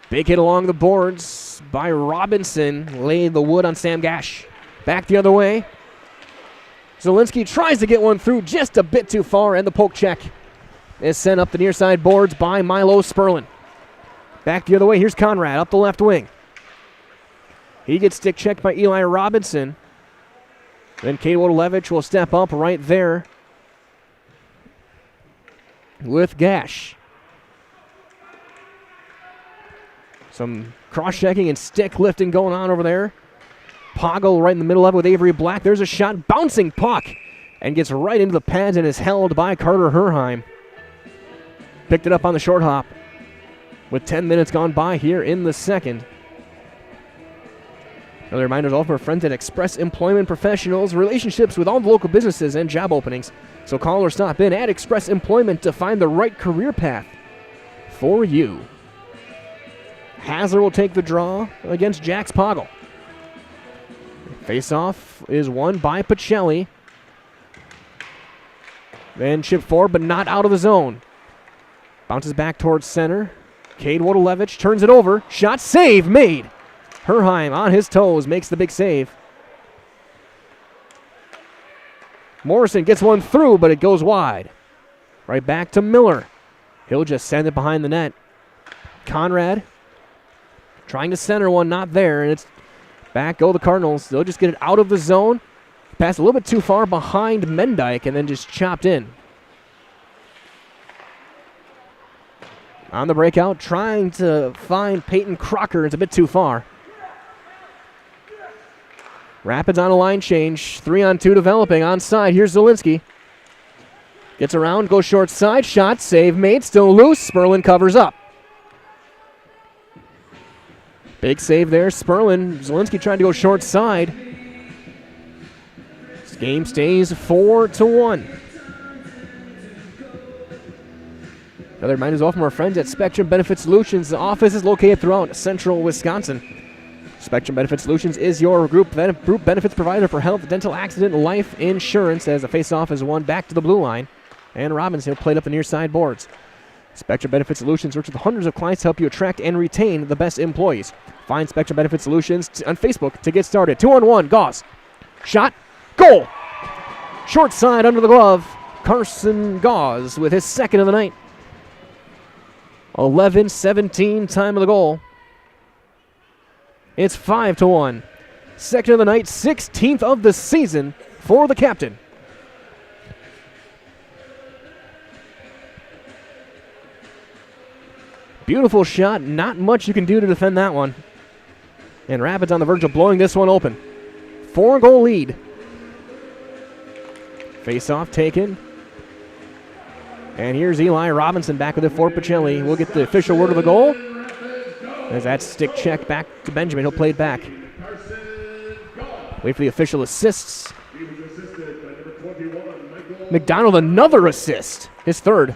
Big hit along the boards by Robinson. Laid the wood on Sam Gash. Back the other way. Zielinski tries to get one through just a bit too far, and the poke check is sent up the near side boards by Milo Sperlin. Back the other way, here's Conrad up the left wing. He gets stick checked by Eli Robinson. Then Cade Wodolewicz will step up right there with Gash. Some cross-checking and stick lifting going on over there. Poggle right in the middle of it with Avery Black. There's a shot, bouncing puck, and gets right into the pads and is held by Carter Herheim. Picked it up on the short hop with 10 minutes gone by here in the second. Another reminder is all of our friends at Express Employment Professionals, relationships with all the local businesses and job openings. So call or stop in at Express Employment to find the right career path for you. Hazler will take the draw against Jax Poggle. Face-off is won by Pacelli. Then chip forward, but not out of the zone. Bounces back towards center. Cade Wodolewicz turns it over. Shot save made. Herheim on his toes makes the big save. Morrison gets one through, but it goes wide. Right back to Miller. He'll just send it behind the net. Conrad trying to center one, not there, and it's back go the Cardinals. They'll just get it out of the zone. Pass a little bit too far behind Mendyke and then just chopped in. On the breakout, trying to find Peyton Crocker. It's a bit too far. Rapids on a line change. 3-on-2 developing. Onside. Here's Zielinski. Gets around, goes short side. Shot, save made. Still loose. Sperlin covers up. Big save there. Sperlin. Zielinski trying to go short side. This game stays 4-1. Another reminder is all from our friends at Spectrum Benefit Solutions. The office is located throughout central Wisconsin. Spectrum Benefit Solutions is your group benefits provider for health, dental, accident, and life insurance, as the face-off is won back to the blue line. And Robinson played up the near side boards. Spectrum Benefit Solutions works with hundreds of clients to help you attract and retain the best employees. Find Spectrum Benefit Solutions on Facebook to get started. 2-on-1, Gauss. Shot, goal! Short side under the glove. Carson Gauss with his second of the night. 11-17 time of the goal. It's 5-1. Second of the night, 16th of the season for the captain. Beautiful shot. Not much you can do to defend that one. And Rapids on the verge of blowing this one open. 4-goal lead. Face-off taken. And here's Eli Robinson back with it for Pacelli. We'll get the official word of the goal. As that stick check back to Benjamin. He'll play it back. Wait for the official assists. McDonald, another assist. His third.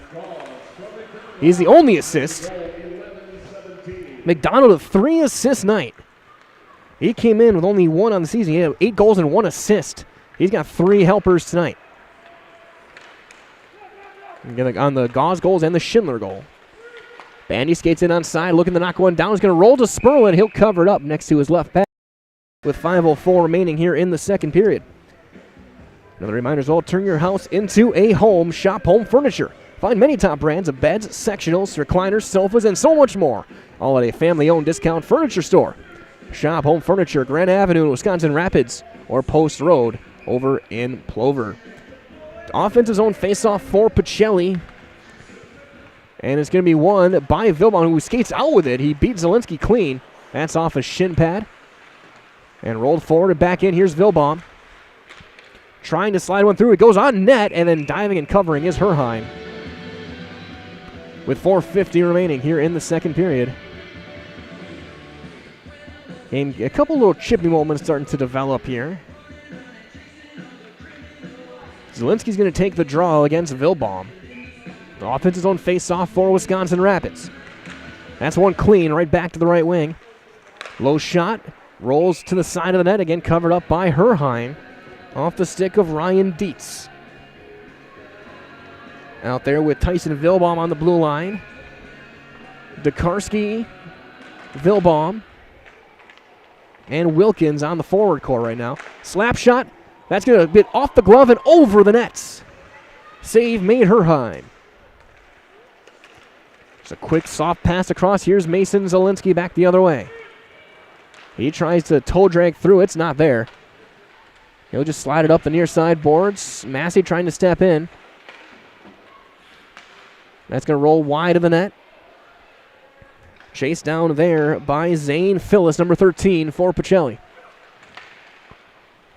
He's the only assist. McDonald, a 3 assist night. He came in with only 1 on the season. He had 8 goals and 1 assist. He's got 3 helpers tonight. On the Gauze goals and the Schindler goal. Bandy skates in on side, looking to knock one down. He's going to roll to Sperlin. He'll cover it up next to his left back with 5:04 remaining here in the second period. Another reminder is all turn your house into a home. Shop Home Furniture. Find many top brands of beds, sectionals, recliners, sofas, and so much more. All at a family-owned discount furniture store. Shop Home Furniture, Grand Avenue in Wisconsin Rapids, or Post Road over in Plover. Offensive zone face-off for Pacelli. And it's going to be won by Vilbon, who skates out with it. He beat Zielinski clean. That's off a shin pad. And rolled forward and back in. Here's Vilbon. Trying to slide one through. It goes on net, and then diving and covering is Herheim. With 4:50 remaining here in the second period. And a couple little chippy moments starting to develop here. Zielinski's going to take the draw against Vilbaum. The offensive zone face-off for Wisconsin Rapids. That's one clean, right back to the right wing. Low shot, rolls to the side of the net, again covered up by Herheim. Off the stick of Ryan Dietz. Out there with Tyson Vilbaum on the blue line. Dekarski, Vilbaum, and Wilkins on the forward core right now. Slap shot. That's going to get off the glove and over the nets. Save made Herheim. Just a quick soft pass across. Here's Mason Zielinski back the other way. He tries to toe drag through. It's not there. He'll just slide it up the near side boards. Massey trying to step in. That's going to roll wide of the net. Chased down there by Zane Phillips, number 13 for Pacelli.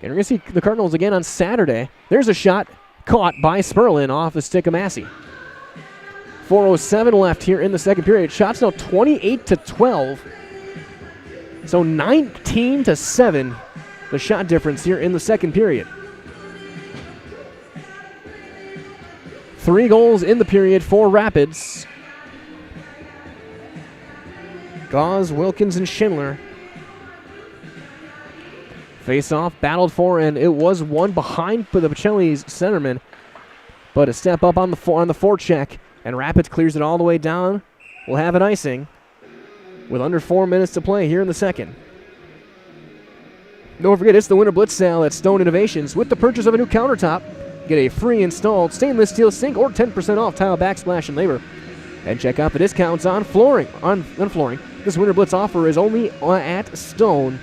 And we're going to see the Cardinals again on Saturday. There's a shot caught by Sperlin off the stick of Massey. 4:07 left here in the second period. Shots now 28-12 So 19-7, the shot difference here in the second period. 3 goals in the period for Rapids. Gauze, Wilkins, and Schindler. Face-off, battled for, and it was won behind for the Pacelli's centerman. But a step up on the forecheck, and Rapids clears it all the way down. We'll have an icing with under 4 minutes to play here in the second. Don't forget, it's the Winter Blitz sale at Stone Innovations. With the purchase of a new countertop, get a free installed stainless steel sink or 10% off tile backsplash and labor. And check out the discounts on flooring. On flooring. This Winter Blitz offer is only at Stone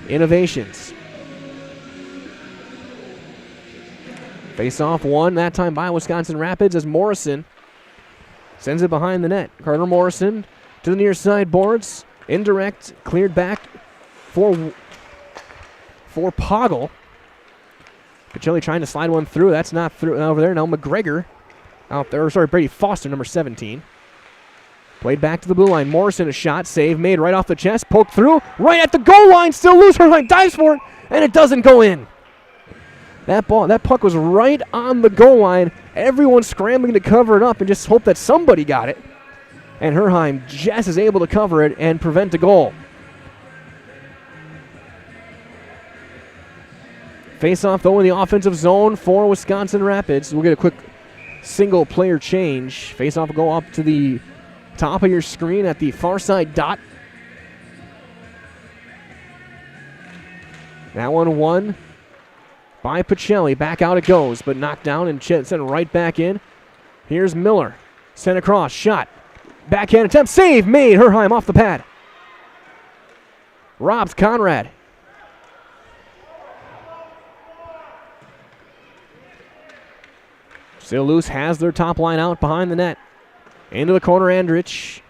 Innovations. Face-off won, that time by Wisconsin Rapids as Morrison sends it behind the net. Carter Morrison to the near side boards. Indirect, cleared back for Poggle. Pacelli trying to slide one through. That's not through over there. Now McGregor out there. Sorry, Brady Foster, number 17. Played back to the blue line. Morrison, a shot, save made right off the chest. Poked through, right at the goal line. Still loose. Herline dives for it, and it doesn't go in. That puck was right on the goal line. Everyone scrambling to cover it up and just hope that somebody got it. And Herheim just is able to cover it and prevent a goal. Face-off, though, in the offensive zone for Wisconsin Rapids. We'll get a quick single-player change. Face-off will go up to the top of your screen at the far side dot. That one won by Pacelli. Back out it goes, but knocked down and sent right back in. Here's Miller. Sent across, shot. Backhand attempt, save made. Herheim off the pad. Robs Conrad. Still loose, has their top line out behind the net. Into the corner, Andrich.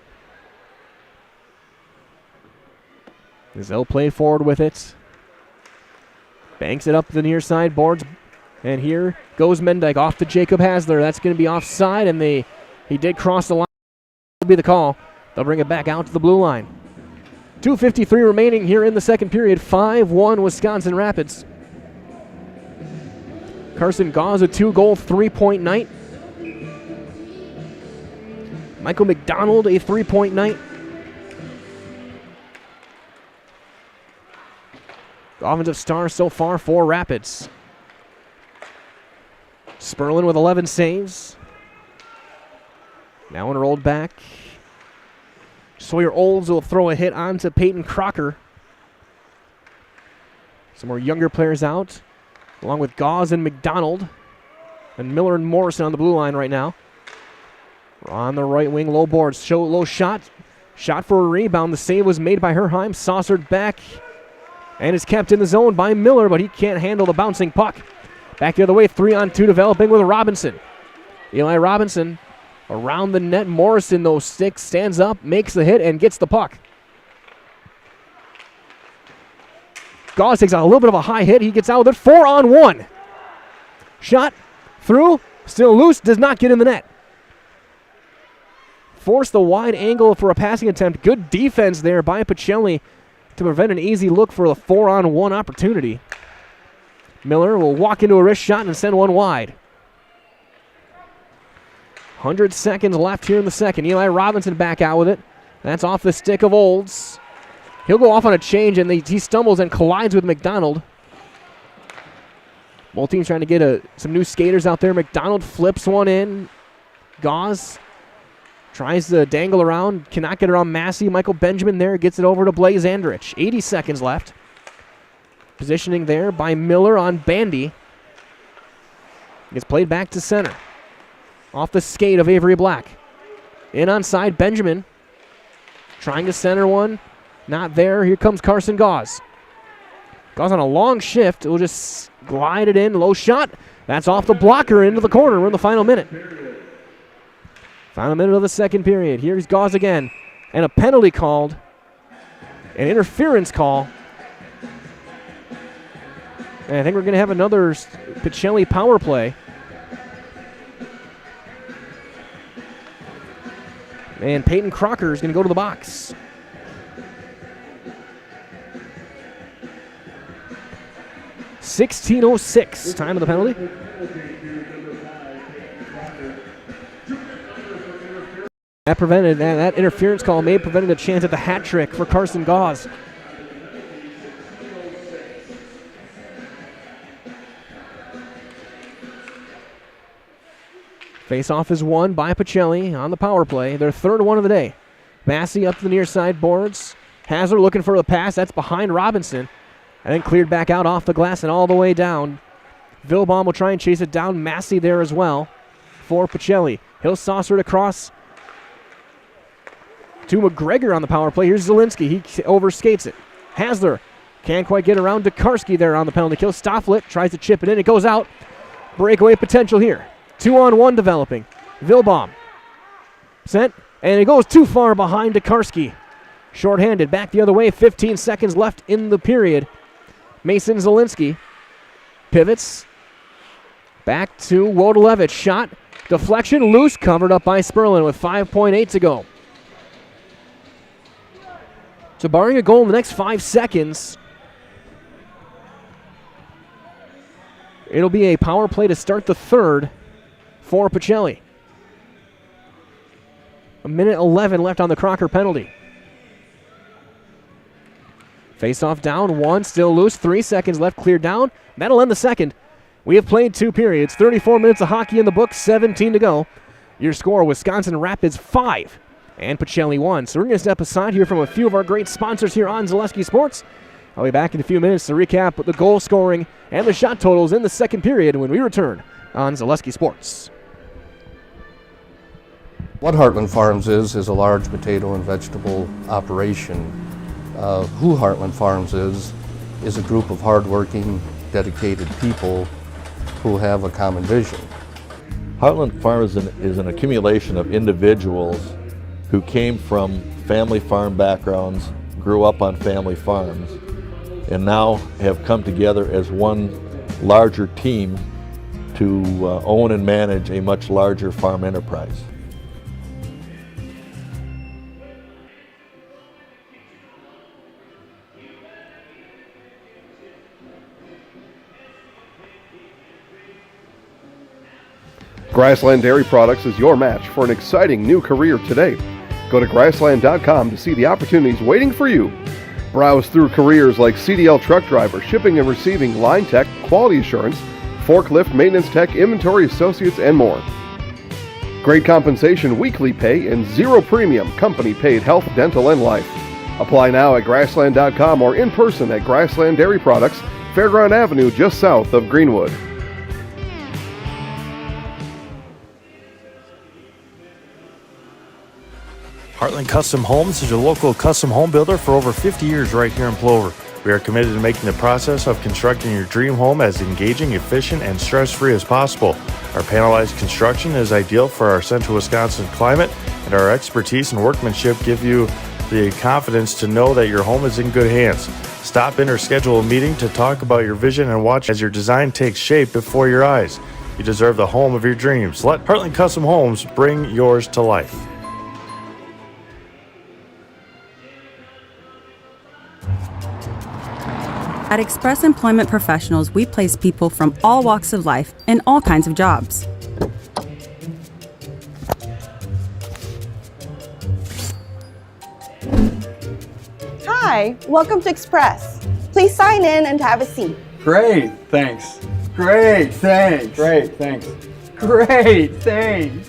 They'll play forward with it. Banks it up the near side boards. And here goes Mendyke off to Jacob Hasler. That's going to be offside, and he did cross the line. That'll be the call. They'll bring it back out to the blue line. 2:53 remaining here in the second period. 5-1 Wisconsin Rapids. Carson Gauze, a 2-goal, 3-point night. Michael McDonald, a 3-point night. Offensive star so far for Rapids. Sperlin with 11 saves. Now one rolled back. Sawyer Olds will throw a hit onto Peyton Crocker. Some more younger players out, along with Gauze and McDonald. And Miller and Morrison on the blue line right now. On the right wing, low boards, low shot. Shot for a rebound. The save was made by Herheim. Saucered back. And is kept in the zone by Miller, but he can't handle the bouncing puck. Back the other way, 3-on-2 developing with Robinson. Eli Robinson around the net. Morrison, though, stands up, makes the hit, and gets the puck. Gauze takes a little bit of a high hit. He gets out with it. 4-on-1. Shot through, still loose, does not get in the net. Forced the wide angle for a passing attempt. Good defense there by Pacelli to prevent an easy look for a 4-on-1 opportunity. Miller will walk into a wrist shot and send one wide. 100 seconds left here in the second. Eli Robinson back out with it. That's off the stick of Olds. He'll go off on a change, and he stumbles and collides with McDonald. Both teams trying to get some new skaters out there. McDonald flips one in. Gauze tries to dangle around, cannot get around Massey. Michael Benjamin there gets it over to Blaze Andrich. 80 seconds left. Positioning there by Miller on Bandy. Gets played back to center. Off the skate of Avery Black. In onside, Benjamin. Trying to center one. Not there. Here comes Carson Gauze. Gauze on a long shift. Will just glide it in. Low shot. That's off the blocker into the corner. We're in the final minute. Final minute of the second period. Here's Gauze again. And a penalty called. An interference call. And I think we're going to have another Pacelli power play. And Peyton Crocker is going to go to the box. 16:06, time of the penalty. That interference call may have prevented a chance at the hat trick for Carson Gauze. Face-off is won by Pacelli on the power play, their third one of the day. Massey up to the near side boards. Hazler looking for the pass. That's behind Robinson. And then cleared back out off the glass and all the way down. Vilbaum will try and chase it down. Massey there as well for Pacelli. He'll saucer it across to McGregor on the power play. Here's Zielinski. He overskates it. Hazler can't quite get around Tokarski there on the penalty kill. Stofflet tries to chip it in. It goes out. Breakaway potential here. 2-on-1 developing. Vilbaum sent, and it goes too far behind Tokarski. Short-handed, back the other way. 15 seconds left in the period. Mason Zielinski pivots. Back to Wodalewicz. Shot, deflection, loose, covered up by Sperlin with 5.8 to go. So barring a goal in the next 5 seconds, it'll be a power play to start the third for Pacelli. 1:11 left on the Crocker penalty. Face-off down, one, still loose, 3 seconds left, cleared down. That'll end the second. We have played 2 periods, 34 minutes of hockey in the books, 17 to go. Your score, Wisconsin Rapids 5 and Pacelli 1. So we're going to step aside here from a few of our great sponsors here on Zaleski Sports. I'll be back in a few minutes to recap the goal scoring and the shot totals in the second period when we return on Zaleski Sports. What Heartland Farms is a large potato and vegetable operation. Who Heartland Farms is a group of hardworking, dedicated people who have a common vision. Heartland Farms is an accumulation of individuals who came from family farm backgrounds, grew up on family farms, and now have come together as one larger team to own and manage a much larger farm enterprise. Grassland Dairy Products is your match for an exciting new career today. Go to grassland.com to see the opportunities waiting for you. Browse through careers like CDL truck driver, shipping and receiving, line tech, quality assurance, forklift, maintenance tech, inventory associates, and more. Great compensation, weekly pay, and zero premium company paid health, dental, and life. Apply now at grassland.com or in person at Grassland Dairy Products, Fairground Avenue, just south of Greenwood. Heartland Custom Homes is your local custom home builder for over 50 years right here in Plover. We are committed to making the process of constructing your dream home as engaging, efficient, and stress-free as possible. Our panelized construction is ideal for our central Wisconsin climate, and our expertise and workmanship give you the confidence to know that your home is in good hands. Stop in or schedule a meeting to talk about your vision and watch as your design takes shape before your eyes. You deserve the home of your dreams. Let Heartland Custom Homes bring yours to life. At Express Employment Professionals, we place people from all walks of life in all kinds of jobs. Hi, welcome to Express. Please sign in and have a seat. Great, thanks. Great, thanks. Great, thanks. Great, thanks.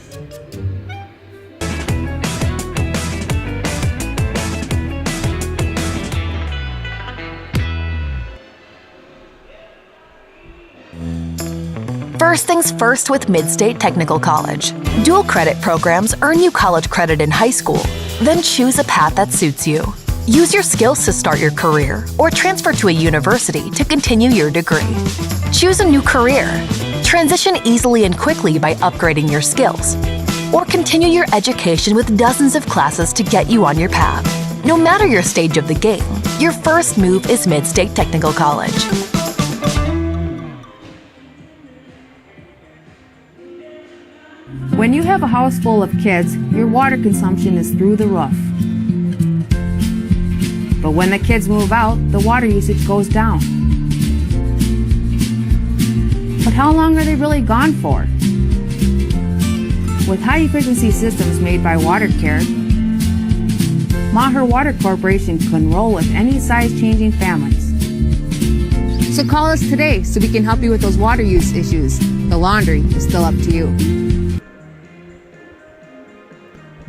First things first with Mid-State Technical College. Dual credit programs earn you college credit in high school. Then choose a path that suits you. Use your skills to start your career or transfer to a university to continue your degree. Choose a new career. Transition easily and quickly by upgrading your skills. Or continue your education with dozens of classes to get you on your path. No matter your stage of the game, your first move is Mid-State Technical College. When you have a house full of kids, your water consumption is through the roof. But when the kids move out, the water usage goes down. how long are they really gone for? With high-efficiency systems made by WaterCare, Maher Water Corporation can roll with any size-changing families. So call us today so we can help you with those water use issues. The laundry is still up to you.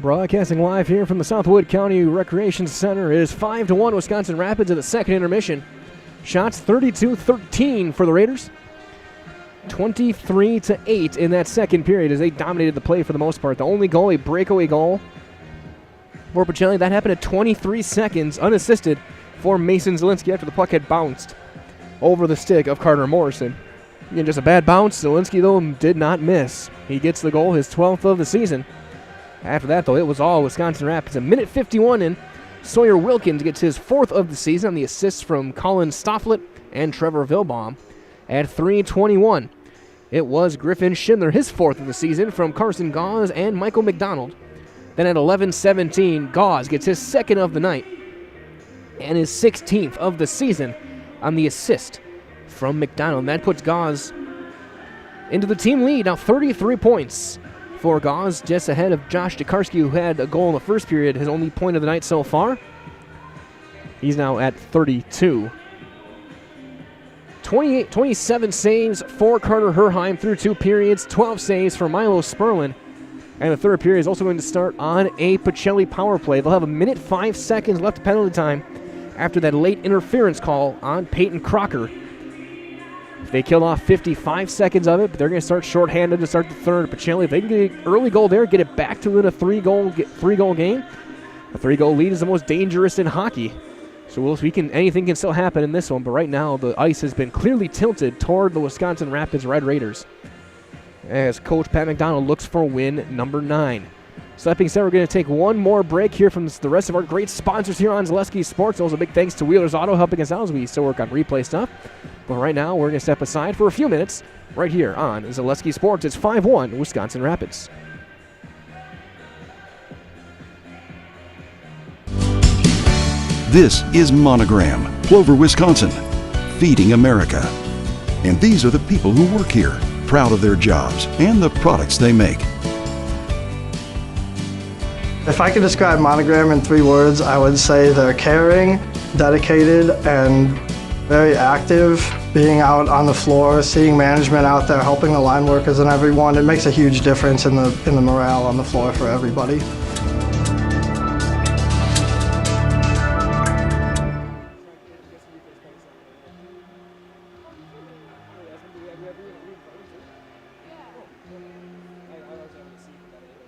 Broadcasting live here from the Southwood County Recreation Center. It is 5-1 Wisconsin Rapids at the second intermission. Shots 32-13 for the Raiders. 23-8 in that second period as they dominated the play for the most part. The only goal, a breakaway goal for Pacelli. That happened at 23 seconds, unassisted, for Mason Zielinski after the puck had bounced over the stick of Carter Morrison. Again, just a bad bounce. Zielinski, though, did not miss. He gets the goal, his 12th of the season. After that, though, it was all Wisconsin Rapids. A minute 51 in. Sawyer Wilkins gets his 4th of the season on the assists from Colin Stofflet and Trevor Vilbaum. At 3:21, it was Griffin Schindler, his 4th of the season, from Carson Gauze and Michael McDonald. Then at 11:17, Gauze gets his 2nd of the night and his 16th of the season on the assist from McDonald. And that puts Gauze into the team lead, now 33 points for Gauze, just ahead of Josh Dekarski, who had a goal in the first period, his only point of the night so far. He's now at 32. 27 saves for Carter Herheim through 2 periods, 12 saves for Milo Sperlin. And the third period is also going to start on a Pacelli power play. They'll have a minute 5 seconds left of penalty time after that late interference call on Peyton Crocker. They killed off 55 seconds of it, but they're going to start shorthanded to start the third. Pacelli, if they can get an early goal there, get it back to win a three-goal game. A 3-goal lead is the most dangerous in hockey. So anything can still happen in this one, but right now the ice has been clearly tilted toward the Wisconsin Rapids Red Raiders as Coach Pat McDonald looks for win number 9. So that being said, we're going to take one more break here from the rest of our great sponsors here on Zaleski Sports. Also, big thanks to Wheeler's Auto helping us out as we still work on replay stuff. But right now, we're going to step aside for a few minutes right here on Zaleski Sports. It's 5-1 Wisconsin Rapids. This is Monogram, Plover, Wisconsin, feeding America. And these are the people who work here, proud of their jobs and the products they make. If I could describe Monogram in 3 words, I would say they're caring, dedicated, and very active. Being out on the floor, seeing management out there, helping the line workers and everyone, it makes a huge difference in the morale on the floor for everybody.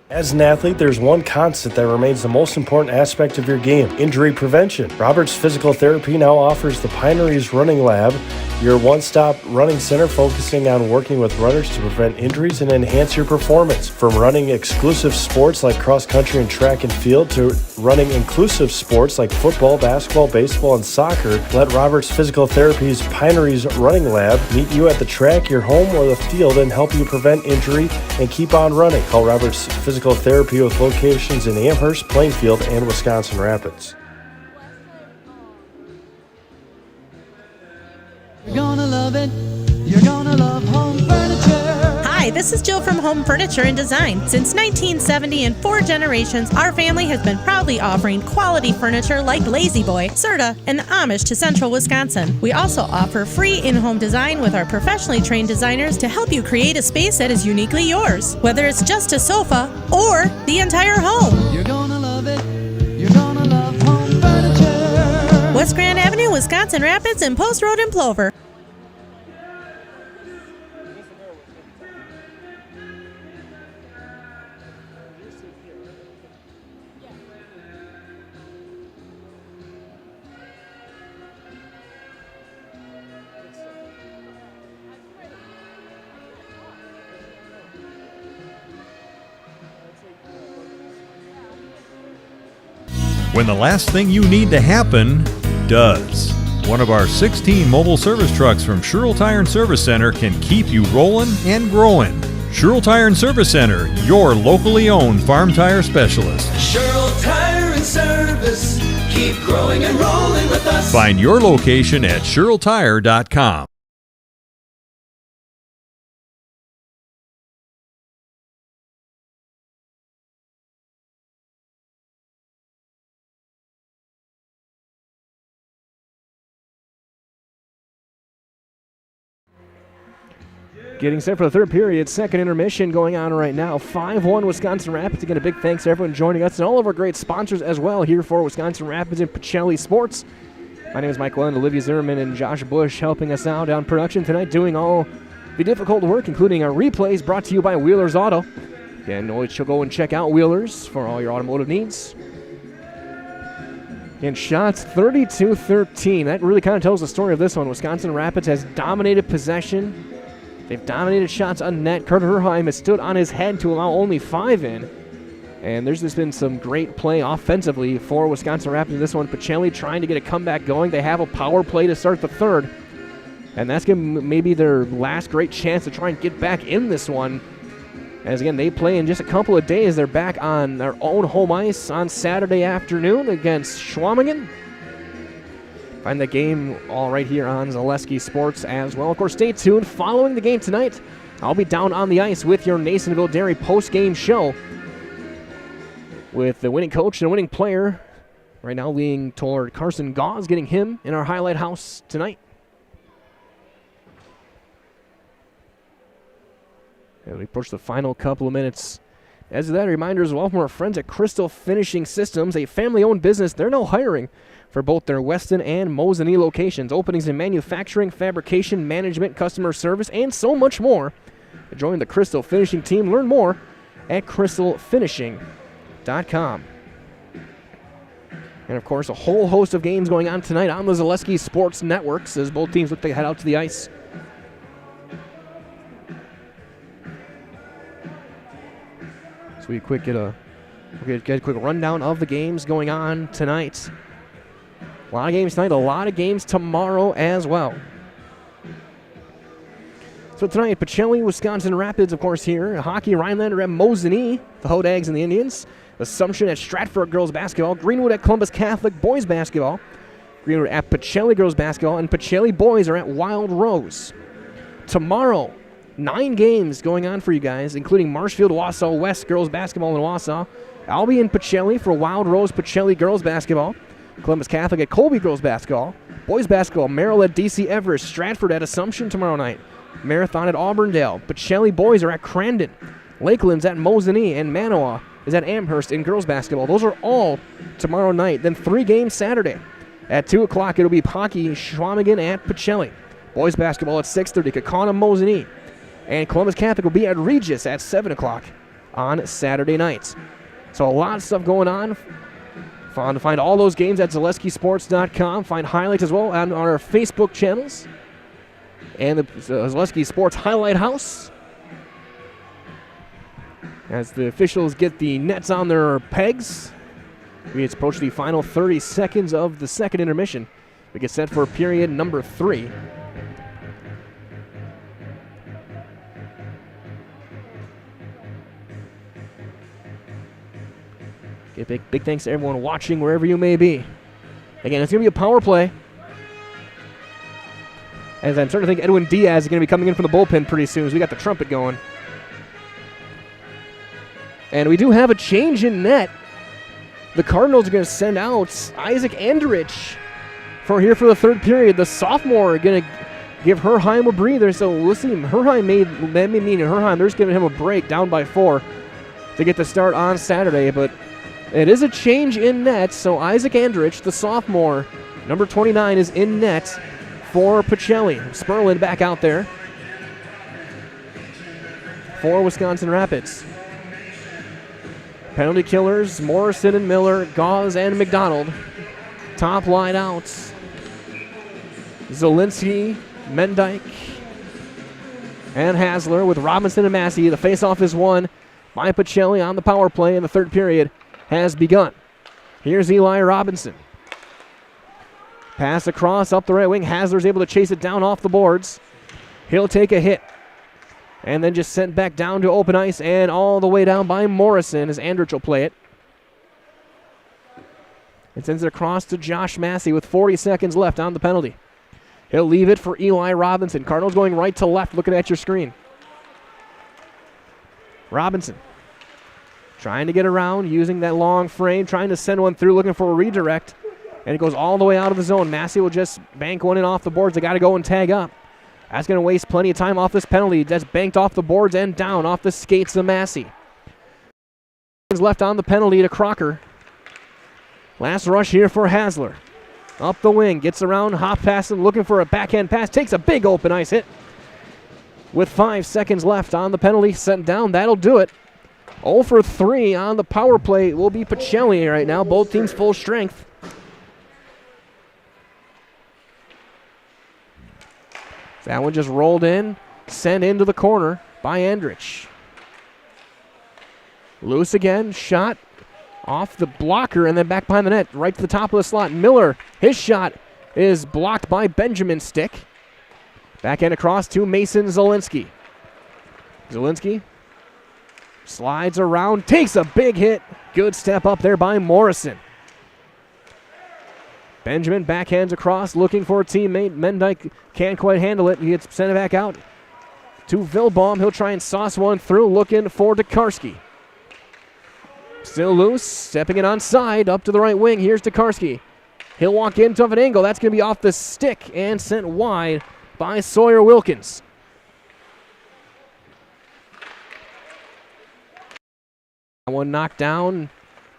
As an athlete, there's one constant that remains the most important aspect of your game: injury prevention. Roberts Physical Therapy now offers the Pineries Running Lab, your one-stop running center focusing on working with runners to prevent injuries and enhance your performance. From running exclusive sports like cross-country and track and field to running inclusive sports like football, basketball, baseball, and soccer, let Roberts Physical Therapy's Pineries Running Lab meet you at the track, your home, or the field and help you prevent injury and keep on running. Call Roberts Physical Therapy with locations in Amherst, Plainfield, and Wisconsin Rapids. You're gonna love it. You're gonna love home furniture. Hi, this is Jill from Home Furniture and Design. Since 1970 and 4 generations, our family has been proudly offering quality furniture like Lazy Boy, Serta, and Amish to Central Wisconsin. We also offer free in-home design with our professionally trained designers to help you create a space that is uniquely yours, whether it's just a sofa or the entire home. You're gonna love it. You're gonna love home furniture. West Grand Avenue, Wisconsin Rapids, and Post Road in Plover. When the last thing you need to happen does. One of our 16 mobile service trucks from Sherrill Tire and Service Center can keep you rolling and growing. Sherrill Tire and Service Center, your locally owned farm tire specialist. Sherrill Tire and Service, keep growing and rolling with us. Find your location at SherrillTire.com. Getting set for the third period, second intermission going on right now. 5-1 Wisconsin Rapids. Again, a big thanks to everyone joining us and all of our great sponsors as well here for Wisconsin Rapids and Pacelli Sports. My name is Mike Welland, Olivia Zimmerman, and Josh Bush helping us out on production tonight, doing all the difficult work, including our replays brought to you by Wheeler's Auto. Again, always go and check out Wheeler's for all your automotive needs. And shots 32-13. That really kind of tells the story of this one. Wisconsin Rapids has dominated possession. They've dominated shots on net. Carter Herheim has stood on his head to allow only 5 in. And there's just been some great play offensively for Wisconsin Rapids. This one, Pacelli trying to get a comeback going. They have a power play to start the third. And that's going to maybe their last great chance to try and get back in this one. As again, they play in just a couple of days. They're back on their own home ice on Saturday afternoon against Schwamingen. Find the game all right here on Zaleski Sports as well. Of course, stay tuned. Following the game tonight, I'll be down on the ice with your Nasonville Dairy post-game show with the winning coach and winning player. Right now leaning toward Carson Gauze, getting him in our highlight house tonight. And we approach the final couple of minutes. As of that, a reminder as well from our friends at Crystal Finishing Systems, a family-owned business. They're now hiring for both their Weston and Mosinee locations. Openings in manufacturing, fabrication, management, customer service, and so much more. Join the Crystal Finishing team. Learn more at crystalfinishing.com. And, of course, a whole host of games going on tonight on the Zaleski Sports Networks as both teams look to head out to the ice. So we get a quick rundown of the games going on tonight. A lot of games tonight, a lot of games tomorrow as well. So tonight, Pacelli, Wisconsin Rapids, of course, here. Hockey, Rhinelander at Mosinee, the Hodags and the Indians. Assumption at Stratford girls basketball. Greenwood at Columbus Catholic boys basketball. Greenwood at Pacelli girls basketball. And Pacelli boys are at Wild Rose. Tomorrow, 9 games going on for you guys, including Marshfield, Wausau West girls basketball in Wausau. I'll be in Pacelli for Wild Rose Pacelli girls basketball. Columbus Catholic at Colby girls basketball. Boys basketball, Merrill at DC Everest. Stratford at Assumption tomorrow night. Marathon at Auburndale. Pacelli boys are at Crandon. Lakeland's at Mosinee, and Manawa is at Amherst in girls basketball. Those are all tomorrow night. Then 3 games Saturday. At 2 o'clock, it'll be hockey, Schwamingen at Pacelli. Boys basketball at 6:30, Kaukauna, Mosinee. And Columbus Catholic will be at Regis at 7 o'clock on Saturday nights. So a lot of stuff going on. Fun to find all those games at ZaleskiSports.com. Find highlights as well on our Facebook channels. And the Zaleski Sports Highlight House. As the officials get the nets on their pegs, we approach the final 30 seconds of the second intermission. We get set for period number 3. Okay, big thanks to everyone watching wherever you may be. Again, it's going to be a power play. As I'm starting to think Edwin Diaz is going to be coming in from the bullpen pretty soon as we got the trumpet going. And we do have a change in net. The Cardinals are going to send out Isaac Andrich for the third period. The sophomore are going to give Herheim a breather. So we'll see. Herheim they're just giving him a break down by 4 to get the start on Saturday. But it is a change in net. So Isaac Andrich, the sophomore, number 29, is in net for Pacelli. Sperlin back out there for Wisconsin Rapids. Penalty killers, Morrison and Miller, Gauze and McDonald. Top line out. Zielinski, Mendyke, and Hasler with Robinson and Massey. The faceoff is won by Pacelli on the power play, and the third period has begun. Here's Eli Robinson. Pass across up the right wing. Hasler's able to chase it down off the boards. He'll take a hit. And then just sent back down to open ice and all the way down by Morrison as Andrich will play it. It sends it across to Josh Massey with 40 seconds left on the penalty. He'll leave it for Eli Robinson. Cardinals going right to left looking at your screen. Robinson trying to get around, using that long frame, trying to send one through, looking for a redirect. And it goes all the way out of the zone. Massey will just bank one in off the boards. They got to go and tag up. That's going to waste plenty of time off this penalty. That's banked off the boards and down off the skates of Massey. Left on the penalty to Crocker. Last rush here for Hasler. Up the wing, gets around, hop past him, looking for a backhand pass, takes a big open ice hit. With 5 seconds left on the penalty, sent down, that'll do it. 0 for 3 on the power play will be Pacelli right now, both teams full strength. That one just rolled in, sent into the corner by Andrich. Loose again, shot off the blocker and then back behind the net, right to the top of the slot. Miller, his shot is blocked by Benjamin's stick. Backhand across to Mason Zielinski. Zielinski slides around, takes a big hit. Good step up there by Morrison. Benjamin backhands across, looking for a teammate. Mendyke can't quite handle it. He gets sent it back out to Vilbaum. He'll try and sauce one through, looking for Tokarski. Still loose, stepping it onside, up to the right wing. Here's Tokarski. He'll walk in, tough an angle. That's going to be off the stick and sent wide by Sawyer Wilkins. One knocked down,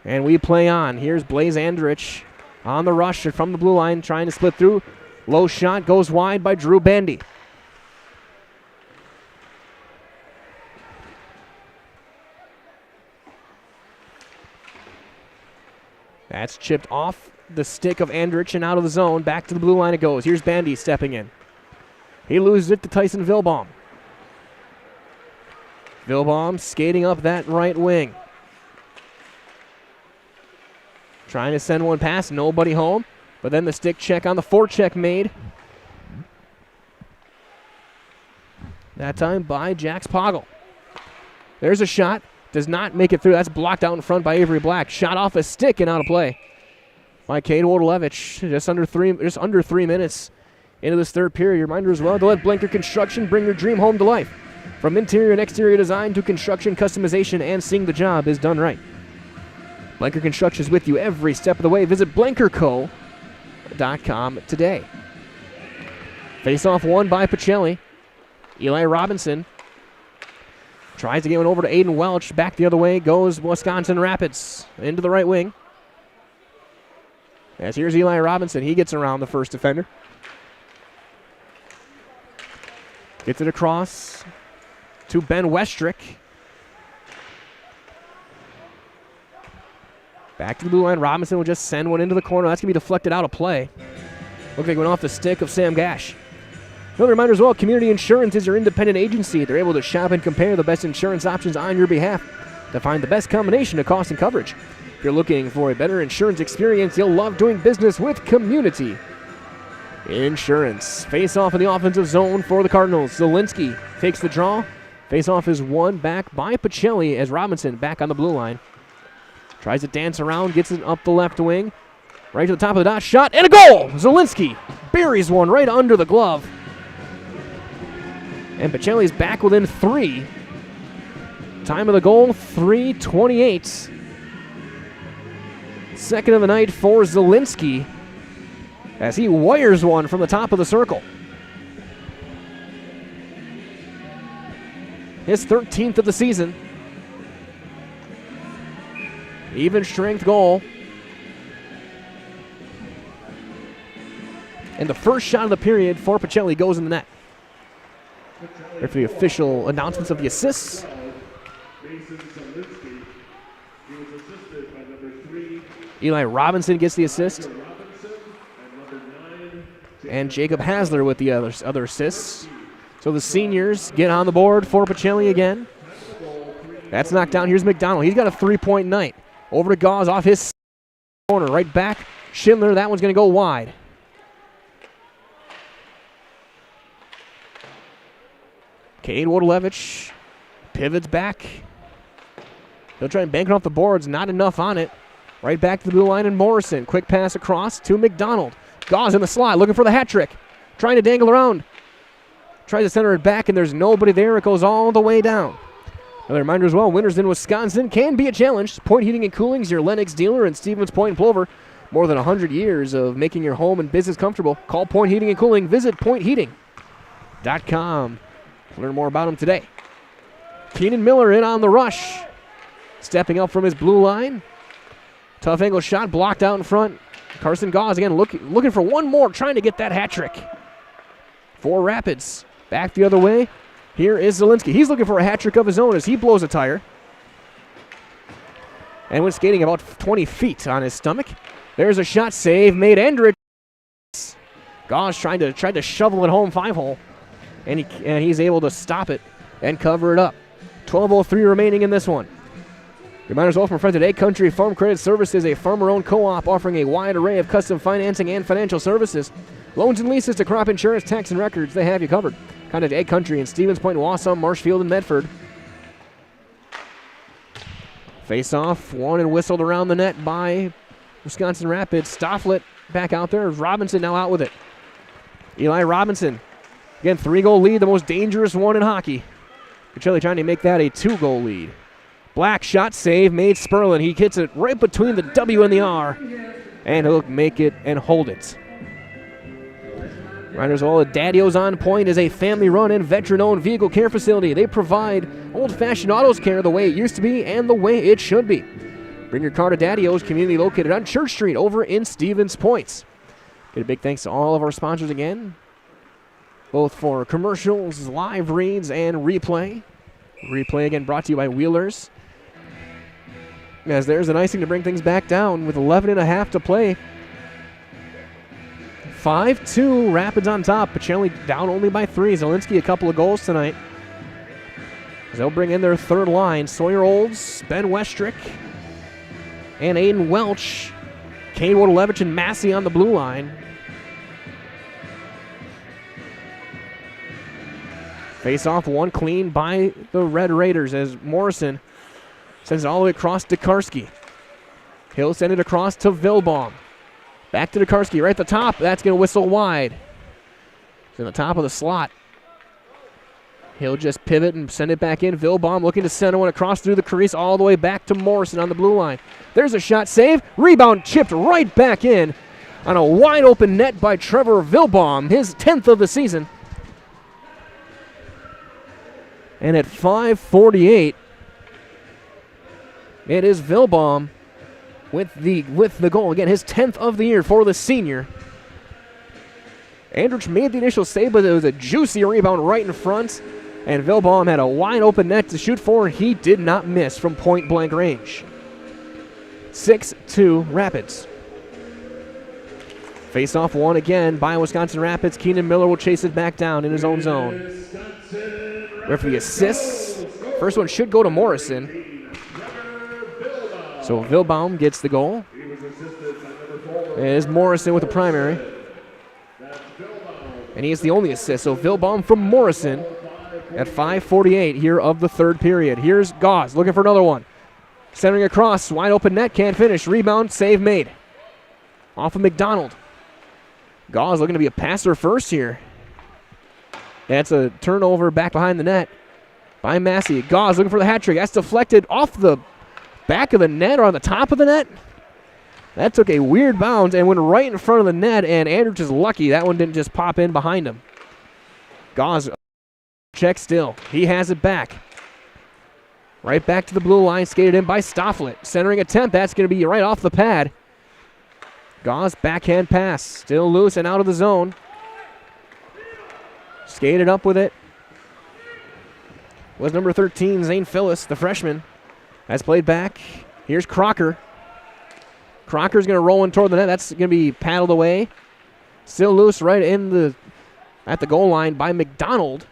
and we play on. Here's Blaze Andrich on the rush from the blue line, trying to split through. Low shot goes wide by Drew Bandy. That's chipped off the stick of Andrich and out of the zone. Back to the blue line it goes. Here's Bandy stepping in. He loses it to Tyson Vilbaum. Vilbaum skating up that right wing. Trying to send one past, nobody home. But then the stick check on the forecheck made. That time by Jax Poggle. There's a shot. Does not make it through. That's blocked out in front by Avery Black. Shot off a stick and out of play by Cade Wardlevich. Just under 3 minutes into this third period. Reminder as well to let Blanker Construction bring your dream home to life. From interior and exterior design to construction customization and seeing the job is done right. Blanker Construction is with you every step of the way. Visit blankerco.com today. Face-off won by Pacelli. Eli Robinson tries to get one over to Aiden Welch. Back the other way goes Wisconsin Rapids into the right wing. As here's Eli Robinson. He gets around the first defender. Gets it across to Ben Westrick. Back to the blue line. Robinson will just send one into the corner. That's going to be deflected out of play. Looks like it went off the stick of Sam Gash. Another reminder as well, Community Insurance is your independent agency. They're able to shop and compare the best insurance options on your behalf to find the best combination of cost and coverage. If you're looking for a better insurance experience, you'll love doing business with Community Insurance. Face-off in the offensive zone for the Cardinals. Zielinski takes the draw. Face-off is won back by Pacelli as Robinson back on the blue line. Tries to dance around, gets it up the left wing. Right to the top of the dot, shot, and a goal! Zielinski buries one right under the glove. And Pacelli's back within 3. Time of the goal, 3:28. Second of the night for Zielinski as he wires one from the top of the circle. His 13th of the season. Even strength goal. And the first shot of the period for Pacelli goes in the net. There for the official announcements of the assists. Eli Robinson gets the assist. And Jacob Hasler with the other assists. So the seniors get on the board for Pacelli again. That's knocked down. Here's McDonald. He's got a 3-point night. Over to Gauze off his corner. Right back. Schindler. That one's going to go wide. Cade Wardlevich pivots back. He'll try and bank it off the boards. Not enough on it. Right back to the blue line and Morrison. Quick pass across to McDonald. Gauze in the slot looking for the hat trick. Trying to dangle around. Tries to center it back and there's nobody there. It goes all the way down. Another reminder as well, winters in Wisconsin can be a challenge. Point Heating & Cooling is your Lennox dealer in Stevens Point and Plover. More than 100 years of making your home and business comfortable. Call Point Heating & Cooling. Visit pointheating.com. WIAA.com. Learn more about him today. Keenan Miller in on the rush. Stepping up from his blue line. Tough angle shot blocked out in front. Carson Gauze again looking for one more, trying to get that hat trick. For Rapids. Back the other way. Here is Zielinski. He's looking for a hat trick of his own as he blows a tire. And went skating about 20 feet on his stomach. There's a shot save made. Endrich. Gauze tried to shovel it home 5-hole. And he's able to stop it and cover it up. 12:03 remaining in this one. Reminders all from friends at A Country Farm Credit Services, a farmer-owned co-op offering a wide array of custom financing and financial services. Loans and leases to crop insurance, tax, and records, they have you covered. Contact A Country in Stevens Point, Wausau, Marshfield, and Medford. Face-off, won and whistled around the net by Wisconsin Rapids. Stofflet back out there. Robinson now out with it. Eli Robinson. Again, 3-goal lead, the most dangerous one in hockey. Pacelli trying to make that a 2-goal lead. Black shot save made Sperlin. He hits it right between the W and the R. And he'll make it and hold it. Riders all Daddy-O's On Point is a family-run and veteran-owned vehicle care facility. They provide old-fashioned autos care the way it used to be and the way it should be. Bring your car to Daddy-O's, community located on Church Street over in Stevens Point. Get a big thanks to all of our sponsors again, both for commercials, live reads, and replay. Replay again brought to you by Wheelers. As there's an icing to bring things back down with 11.5 to play. 5-2, Rapids on top. Pacelli down only by 3. Zielinski a couple of goals tonight. They'll bring in their third line. Sawyer Olds, Ben Westrick, and Aiden Welch. Kane Wodolevich and Massey on the blue line. Face off one clean by the Red Raiders as Morrison sends it all the way across to Karski. He'll send it across to Vilbaum. Back to Karski right at the top. That's going to whistle wide. It's in the top of the slot. He'll just pivot and send it back in. Vilbaum looking to send one across through the crease all the way back to Morrison on the blue line. There's a shot save. Rebound chipped right back in on a wide open net by Trevor Vilbaum, his 10th of the season. And at 5:48, it is Vilbaum with the goal. Again, his 10th of the year for the senior. Andrich made the initial save, but it was a juicy rebound right in front. And Vilbaum had a wide open net to shoot for. He did not miss from point blank range. 6-2 Rapids. Face off one again by Wisconsin Rapids. Keenan Miller will chase it back down in his own zone. Referee assists. First one should go to Morrison. So Vilbaum gets the goal. It is Morrison with the primary. And he is the only assist. So Vilbaum from Morrison at 5:48 here of the third period. Here's Gauze looking for another one. Centering across, wide open net, can't finish. Rebound, save made. Off of McDonald. Gauze looking to be a passer first here. That's a turnover back behind the net by Massey. Gauze looking for the hat trick. That's deflected off the back of the net or on the top of the net. That took a weird bounce and went right in front of the net, and Andrich is lucky that one didn't just pop in behind him. Gauze check still. He has it back. Right back to the blue line, skated in by Stofflet. Centering attempt, that's going to be right off the pad. Gauze backhand pass, still loose and out of the zone. Skated up with it was number 13, Zane Phyllis, the freshman. Has played back. Here's Crocker. Crocker's going to roll in toward the net. That's going to be paddled away. Still loose right at the goal line by McDonald.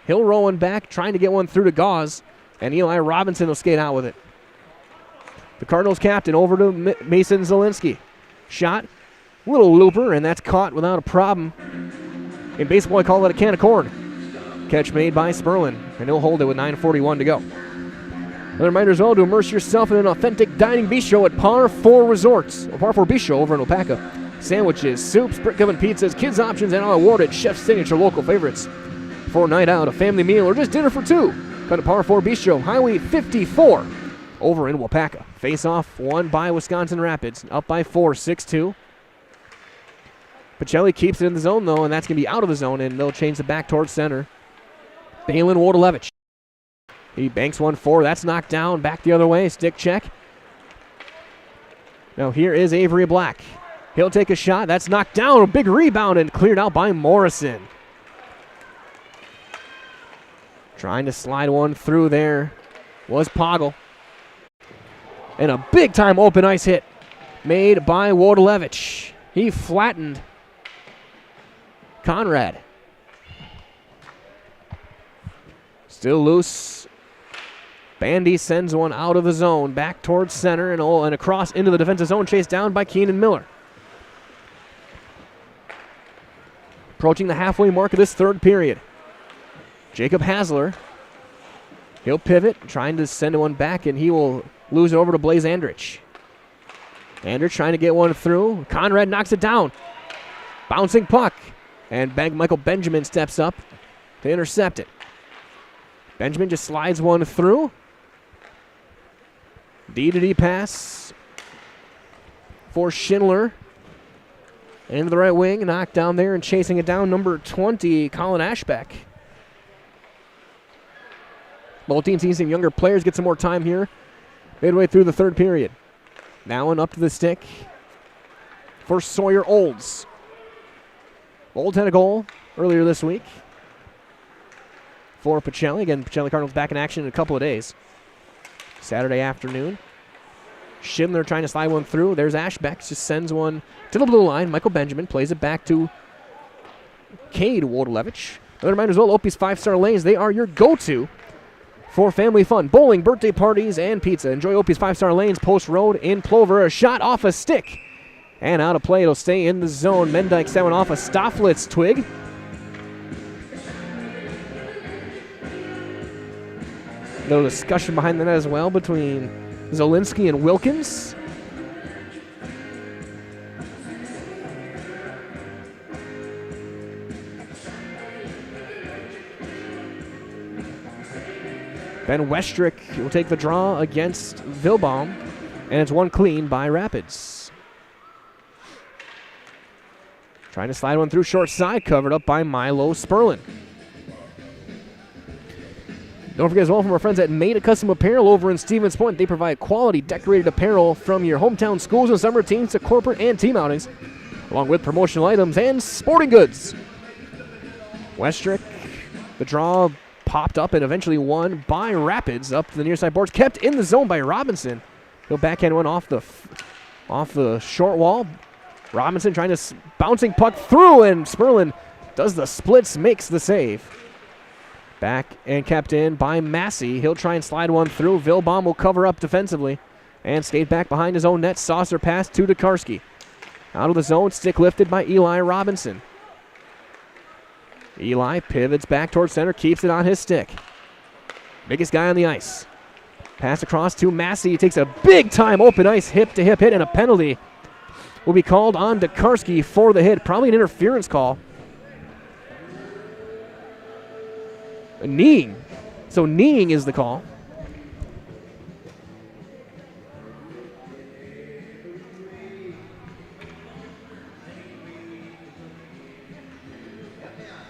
He'll roll one back, trying to get one through to Gauze, and Eli Robinson will skate out with it. The Cardinals captain over to Mason Zielinski. Shot, little looper, and that's caught without a problem. In baseball, I call it a can of corn. Catch made by Sperlin, and he'll hold it with 9:41 to go. Another reminder as well to immerse yourself in an authentic dining bistro at Par 4 Resorts, or Par 4 Bistro over in Wapaka. Sandwiches, soups, brick oven pizzas, kids options, and our awarded chef's signature local favorites. For a night out, a family meal, or just dinner for two, come to Par 4 Bistro, Highway 54, over in Wapaka. Face-off won by Wisconsin Rapids, up by 4, 6-2. Pacelli keeps it in the zone, though, and that's going to be out of the zone, and they'll change it back towards center. Balin Wardalevich. He banks one forward. That's knocked down. Back the other way. Stick check. Now here is Avery Black. He'll take a shot. That's knocked down. A big rebound and cleared out by Morrison. Trying to slide one through there was Poggle. And a big-time open ice hit made by Wardalevich. He flattened Conrad. Still loose. Bandy sends one out of the zone, back towards center and across into the defensive zone, chased down by Keenan Miller. Approaching the halfway mark of this third period. Jacob Hasler. He'll pivot, trying to send one back, and he will lose it over to Blaze Andrich. Andrich trying to get one through. Conrad knocks it down. Bouncing puck. And Michael Benjamin steps up to intercept it. Benjamin just slides one through. D-to-D pass for Schindler. Into the right wing, knocked down there and chasing it down, number 20, Colin Ashbeck. Both teams seeing some younger players get some more time here midway through the third period. Now and up to the stick for Sawyer Olds. Olds had a goal earlier this week for Pacelli. Again, Pacelli Cardinals back in action in a couple of days. Saturday afternoon. Schindler trying to slide one through. There's Ashbeck. Just sends one to the blue line. Michael Benjamin plays it back to Cade Wardalevich. Another reminder as well, Opie's 5-Star Lanes, they are your go-to for family fun, bowling, birthday parties, and pizza. Enjoy Opie's 5-Star Lanes, Post Road in Plover. A shot off a stick and out of play. It'll stay in the zone. Mendyke set one off a Stofflitz twig. No discussion behind that as well between Zielinski and Wilkins. Ben Westrick will take the draw against Vilbaum, and it's one clean by Rapids. Trying to slide one through short side, covered up by Milo Sperlin. Don't forget as well from our friends at Made a Custom Apparel over in Stevens Point. They provide quality decorated apparel from your hometown schools and summer teams to corporate and team outings, along with promotional items and sporting goods. Westrick, the draw popped up and eventually won by Rapids up to the near side boards. Kept in the zone by Robinson. He'll backhand one off the short wall. Robinson trying to bouncing puck through, and Sperlin does the splits, makes the save. Back and kept in by Massey. He'll try and slide one through. Vilbaum will cover up defensively and skate back behind his own net. Saucer pass to Tokarski. Out of the zone, stick lifted by Eli Robinson. Eli pivots back towards center, keeps it on his stick. Biggest guy on the ice. Pass across to Massey. He takes a big-time open ice hip-to-hip hit, and a penalty will be called on Tokarski for the hit. Probably an interference call. Kneeing. So kneeing is the call.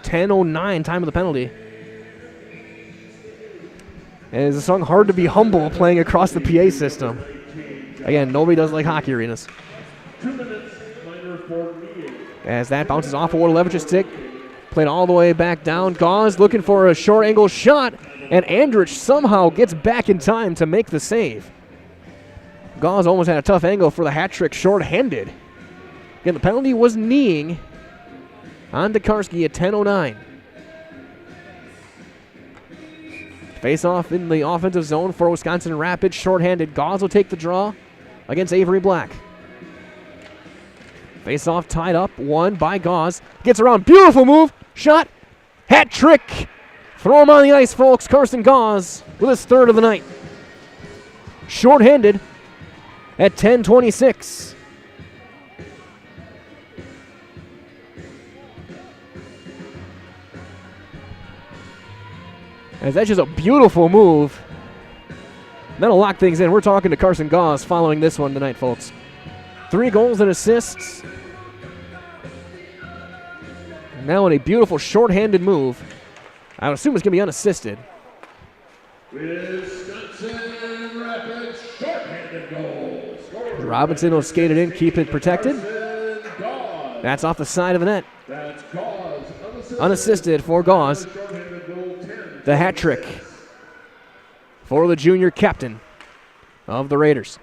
.10:09 time of the penalty. And it's a song Hard to Be Humble playing across the PA system. Again, nobody does like hockey arenas. As that bounces off of Wardalevich's stick. Played all the way back down. Gauze looking for a short angle shot, and Andrich somehow gets back in time to make the save. Gauze almost had a tough angle for the hat trick short-handed. Again, the penalty was kneeing on Tokarski at 10:09. Face-off in the offensive zone for Wisconsin Rapids, short-handed. Gauze will take the draw against Avery Black. Face-off tied up, won by Gauze. Gets around, beautiful move, shot, hat trick. Throw him on the ice, folks. Carson Gauze with his third of the night. Short-handed at 10:26. As that's just a beautiful move. That'll lock things in. We're talking to Carson Gauze following this one tonight, folks. 3 goals and assists Now in a beautiful short-handed move. I would assume it's going to be unassisted. Wisconsin Rapids short-handed goal. Robinson will skate it in, keep it protected. That's off the side of the net. Unassisted for Gauze. The hat trick for the junior captain of the Raiders.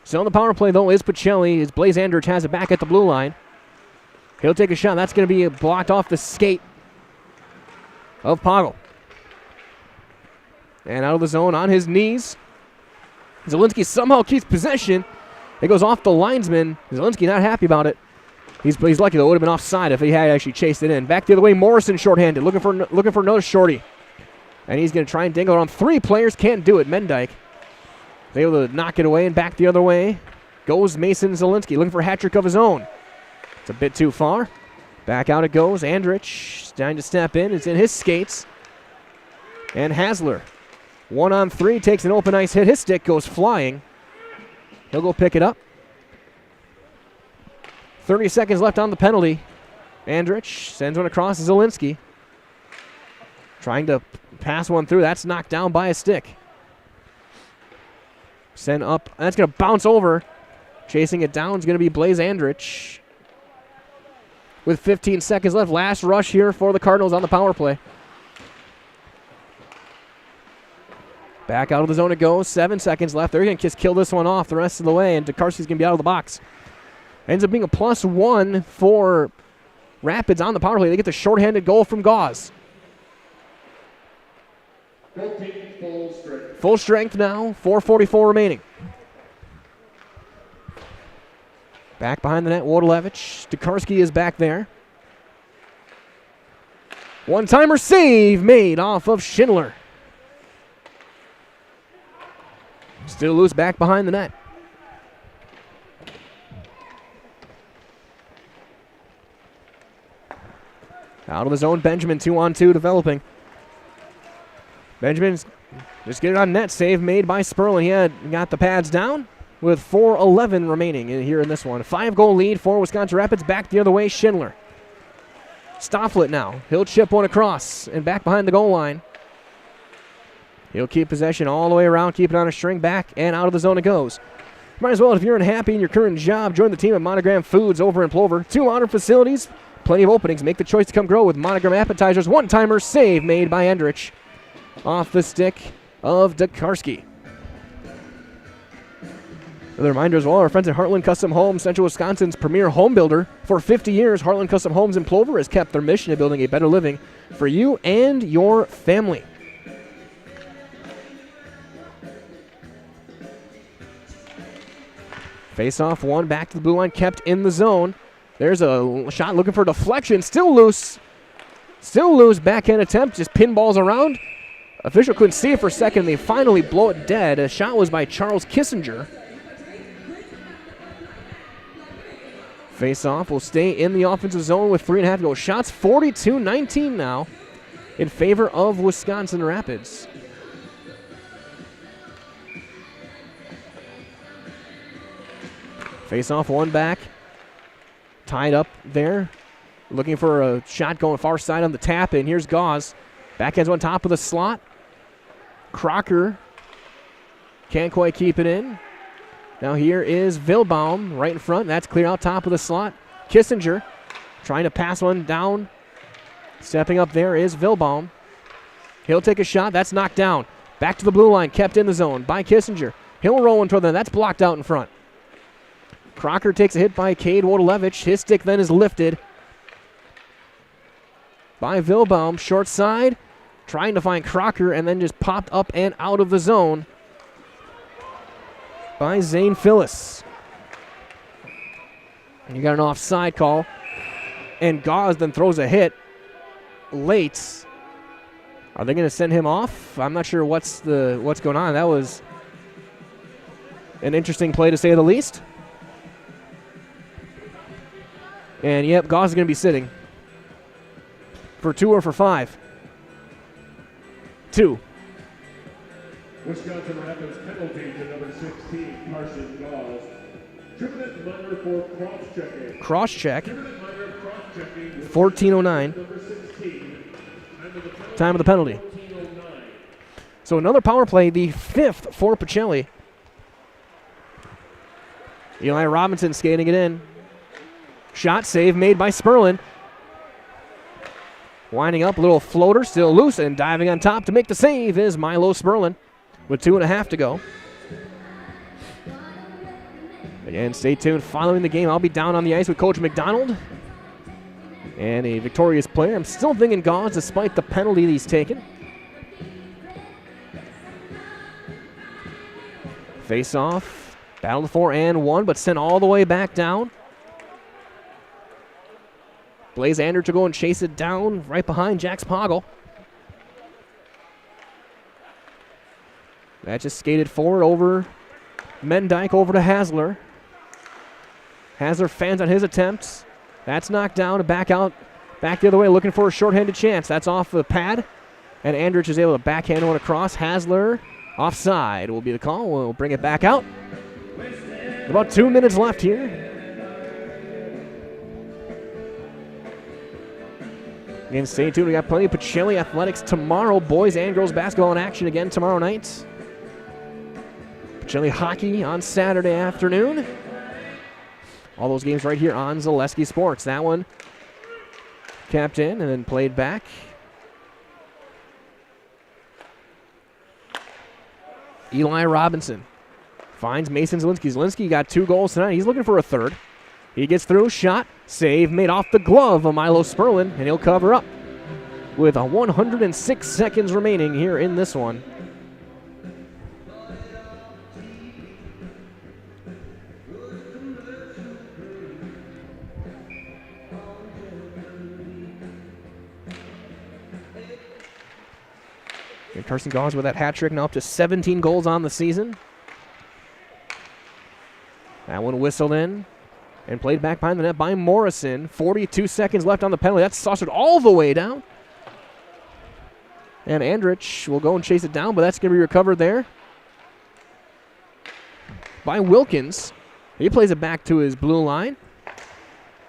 So on the power play, though, is Pacelli. As Blaze Andrich has it back at the blue line. He'll take a shot. That's going to be blocked off the skate of Poggle. And out of the zone on his knees. Zielinski somehow keeps possession. It goes off the linesman. Zielinski not happy about it. He's lucky, though. It would have been offside if he had actually chased it in. Back the other way, Morrison shorthanded, looking for another shorty. And he's going to try and dangle it on 3 players. Can't do it. Mendyke is able to knock it away, and back the other way goes Mason Zielinski, looking for a hat trick of his own. It's a bit too far. Back out it goes. Andrich trying to step in. It's in his skates. And Hasler, 1-on-3, takes an open ice hit. His stick goes flying. He'll go pick it up. 30 seconds left on the penalty. Andrich sends one across to Zielinski. Trying to pass one through. That's knocked down by a stick. Send up. That's going to bounce over. Chasing it down is going to be Blaze Andrich. With 15 seconds left. Last rush here for the Cardinals on the power play. Back out of the zone it goes. 7 seconds left. They're going to just kill this one off the rest of the way, and Tokarski's going to be out of the box. Ends up being a +1 for Rapids on the power play. They get the shorthanded goal from Gauze. Full strength now. 4:44 remaining. Back behind the net, Wodolewicz. Tokarski is back there. One-timer save made off of Schindler. Still loose back behind the net. Out of the zone, Benjamin 2-on-2 developing. Benjamin's just getting on net. Save made by Sperlin. He had got the pads down with 4:11 remaining here in this one. 5-goal lead for Wisconsin Rapids. Back the other way, Schindler. Stofflet now. He'll chip one across and back behind the goal line. He'll keep possession all the way around, keep it on a string, back and out of the zone it goes. Might as well, if you're unhappy in your current job, join the team at Monogram Foods over in Plover. 2 modern facilities, plenty of openings. Make the choice to come grow with Monogram appetizers. One-timer save made by Andrich off the stick of Tokarski. The reminder as well, our friends at Heartland Custom Homes, Central Wisconsin's premier home builder. For 50 years, Heartland Custom Homes in Plover has kept their mission of building a better living for you and your family. Face-off one, back to the blue line, kept in the zone. There's a shot looking for deflection, still loose. Still loose, backhand attempt, just pinballs around. Official couldn't see it for a second, they finally blow it dead. A shot was by Charles Kissinger. Face-off will stay in the offensive zone with 3.5 to go. Shots 42-19 now in favor of Wisconsin Rapids. Face-off one back. Tied up there. Looking for a shot going far side on the tap, and here's Gauze. Backhands on top of the slot. Crocker can't quite keep it in. Now here is Vilbaum right in front. That's clear out top of the slot. Kissinger trying to pass one down. Stepping up there is Vilbaum. He'll take a shot. That's knocked down. Back to the blue line. Kept in the zone by Kissinger. He'll roll one toward them. That's blocked out in front. Crocker takes a hit by Cade Wodolewicz. His stick then is lifted by Vilbaum. Short side. Trying to find Crocker and then just popped up and out of the zone by Zane Phyllis. And you got an offside call. And Gauze then throws a hit late. Are they going to send him off? I'm not sure what's going on. That was an interesting play to say the least. And yep, Gauze is going to be sitting. For 2 or for 5? 2. Wisconsin Rapids penalty to number 16, Carson Gauze. Tripping minor for cross-checking. Cross-check. 14:09. Time of the penalty. So another power play, the 5th for Pacelli. Eli Robinson skating it in. Shot save made by Sperlin. Winding up, a little floater, still loose, and diving on top to make the save is Milo Sperlin with 2.5 to go. Again, stay tuned. Following the game, I'll be down on the ice with Coach McDonald and a victorious player. I'm still thinking Gauze despite the penalty he's taken. Face off, battled for and won, but sent all the way back down. Blaze Ander to go and chase it down right behind Jax Poggle. That just skated forward over Mendyke over to Hasler. Hasler fans on his attempts. That's knocked down and back out, back the other way, looking for a shorthanded chance. That's off the pad, and Andrich is able to backhand one across. Hasler offside will be the call. We'll bring it back out. About 2 minutes left here. Again, stay tuned. We got plenty of Pacelli athletics tomorrow. Boys and girls basketball in action again tomorrow night. Pacelli hockey on Saturday afternoon. All those games right here on Zaleski Sports. That one capped in and then played back. Eli Robinson finds Mason Zielinski. Zielinski got 2 goals tonight. He's looking for a third. He gets through, shot, save made off the glove of Milo Sperlin, and he'll cover up with 106 seconds remaining here in this one. And Carson Gauze with that hat trick, now up to 17 goals on the season. That one whistled in and played back behind the net by Morrison. 42 seconds left on the penalty. That's saucered all the way down. And Andrich will go and chase it down, but that's going to be recovered there by Wilkins. He plays it back to his blue line.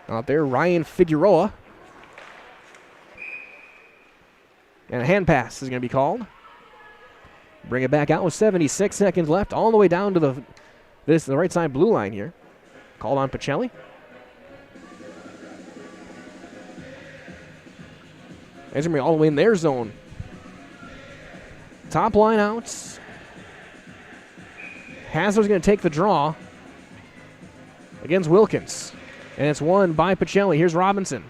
Out there, Ryan Figueroa. And a hand pass is going to be called. Bring it back out with 76 seconds left, all the way down to the right side blue line here. Called on Pacelli. It's going to be all the way in their zone. Top line outs. Hasler's going to take the draw against Wilkins. And it's won by Pacelli. Here's Robinson.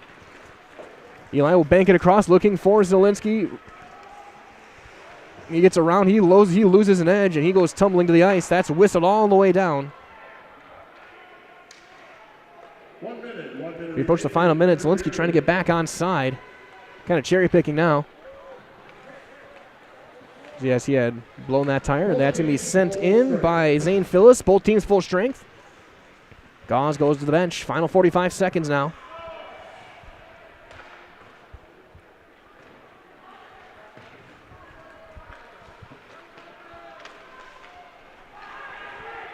Eli will bank it across, looking for Zielinski. He gets around, he loses an edge, and he goes tumbling to the ice. That's whistled all the way down. We approach the final minute. Zielinski trying to get back on side. Kind of cherry picking now. Yes, he had blown that tire. That's going to be sent in by Zane Phyllis. Both teams full strength. Gauze goes to the bench. Final 45 seconds now.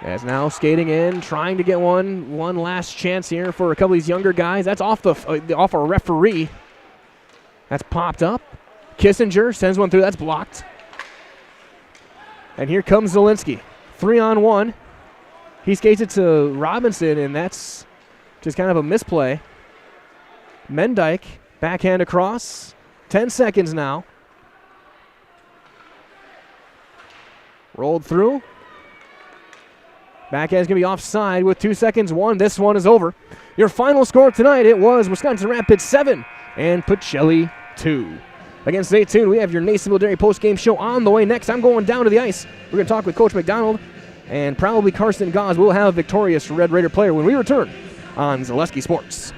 As now skating in, trying to get one last chance here for a couple of these younger guys. That's off a referee. That's popped up. Kissinger sends one through. That's blocked. And here comes Zielinski. 3-on-1. He skates it to Robinson, and that's just kind of a misplay. Mendyke, backhand across. 10 seconds now. Rolled through. Backhand's going to be offside with 2 seconds. This one is over. Your final score tonight, it was Wisconsin Rapids 7 and Pacelli 2. Again, stay tuned. We have your Nasonville Dairy post-game show on the way next. I'm going down to the ice. We're going to talk with Coach McDonald and probably Carson Gauze. We'll have a victorious Red Raider player when we return on Zaleski Sports.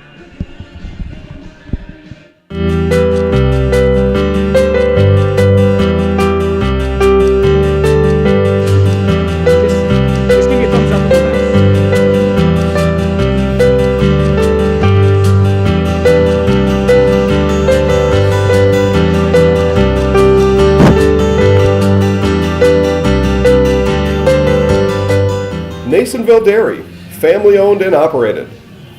Nasonville Dairy, family owned and operated,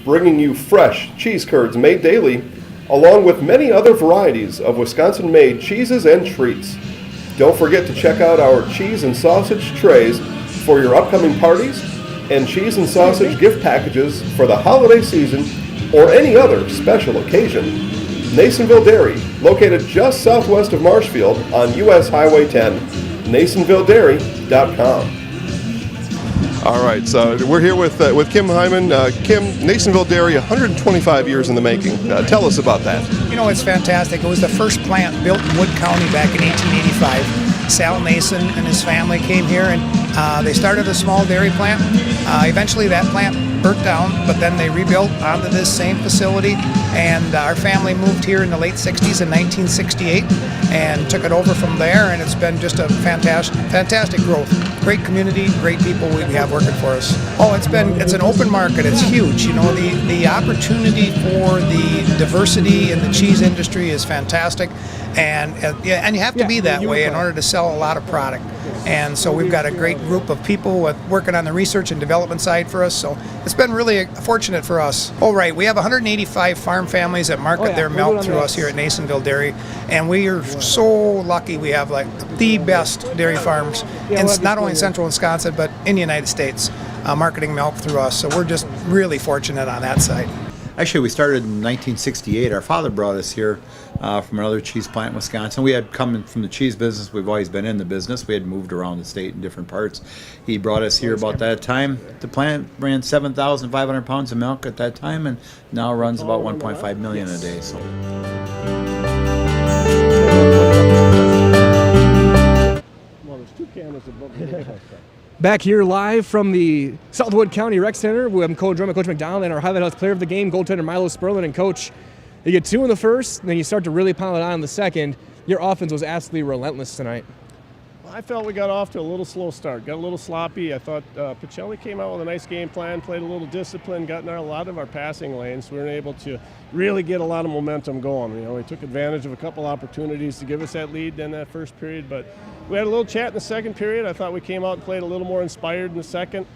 bringing you fresh cheese curds made daily, along with many other varieties of Wisconsin-made cheeses and treats. Don't forget to check out our cheese and sausage trays for your upcoming parties and cheese and sausage gift packages for the holiday season or any other special occasion. Nasonville Dairy, located just southwest of Marshfield on US Highway 10. NasonvilleDairy.com. All right, so we're here with Kim Hyman. Kim, Nasonville Dairy, 125 years in the making. Tell us about that. You know, it's fantastic. It was the first plant built in Wood County back in 1885. Sal Nason and his family came here, and they started a small dairy plant. Eventually that plant burnt down, but then they rebuilt onto this same facility, and our family moved here in the late 60s in 1968 and took it over from there, and it's been just a fantastic growth. Great community, great people we have working for us. Oh, it's an open market. It's huge. You know, the opportunity for the diversity in the cheese industry is fantastic, and you have to be that way in order to sell a lot of product. And so we've got a great group of people working on the research and development side for us. So it's been really fortunate for us. Oh, right. We have 185 farm families that market their milk through us here at Nasonville Dairy. And we are so lucky we have like the best dairy farms, and not only in central Wisconsin, but in the United States, marketing milk through us. So we're just really fortunate on that side. Actually, we started in 1968. Our father brought us here from another cheese plant in Wisconsin. We had come from the cheese business. We've always been in the business. We had moved around the state in different parts. He brought us here about that time. The plant ran 7,500 pounds of milk at that time, and now runs about 1.5 million a day. So. Well, there's two cameras above the Back here live from the Southwood County Rec Center, we have Coach McDonald and our highlight house player of the game, goaltender Milo Sperlin. And Coach, you get two in the first, and then you start to really pile it on in the second. Your offense was absolutely relentless tonight. Well, I felt we got off to a little slow start, got a little sloppy. I thought Pacelli came out with a nice game plan, played a little discipline, got in a lot of our passing lanes. We were able to really get a lot of momentum going. You know, we took advantage of a couple opportunities to give us that lead in that first period, but we had a little chat in the second period. I thought we came out and played a little more inspired in the second.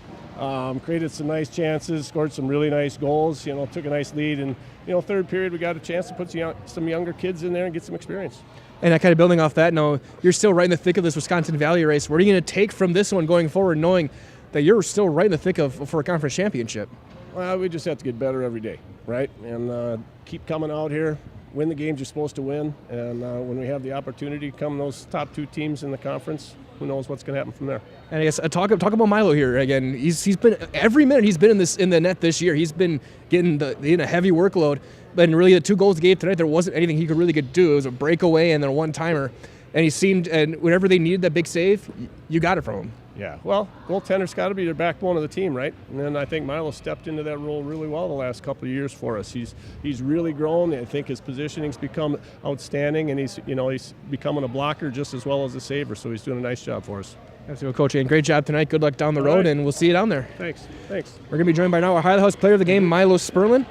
Created some nice chances, scored some really nice goals, you know, took a nice lead. And, you know, third period we got a chance to put some younger kids in there and get some experience. And kind of building off that, now you're still right in the thick of this Wisconsin Valley race. What are you going to take from this one going forward, knowing that you're still right in the thick for a conference championship? Well, we just have to get better every day, right? And keep coming out here, win the games you're supposed to win. And when we have the opportunity to come those top two teams in the conference, who knows what's going to happen from there. And I guess talk about Milo here again. He's been every minute he's been in the net this year. He's been getting a heavy workload. But really, the two goals he gave tonight, there wasn't anything he could really do. It was a breakaway and then a one-timer. And he seemed, and whenever they needed that big save, you got it from him. Yeah, well, goaltender's got to be their backbone of the team, right? And then I think Milo stepped into that role really well the last couple of years for us. He's really grown. I think his positioning's become outstanding, and he's becoming a blocker just as well as a saver. So he's doing a nice job for us. Absolutely, Coach. And great job tonight. Good luck down the road, and we'll see you down there. Thanks. We're gonna be joined by now our highlight house player of the game, Milo Sperlin.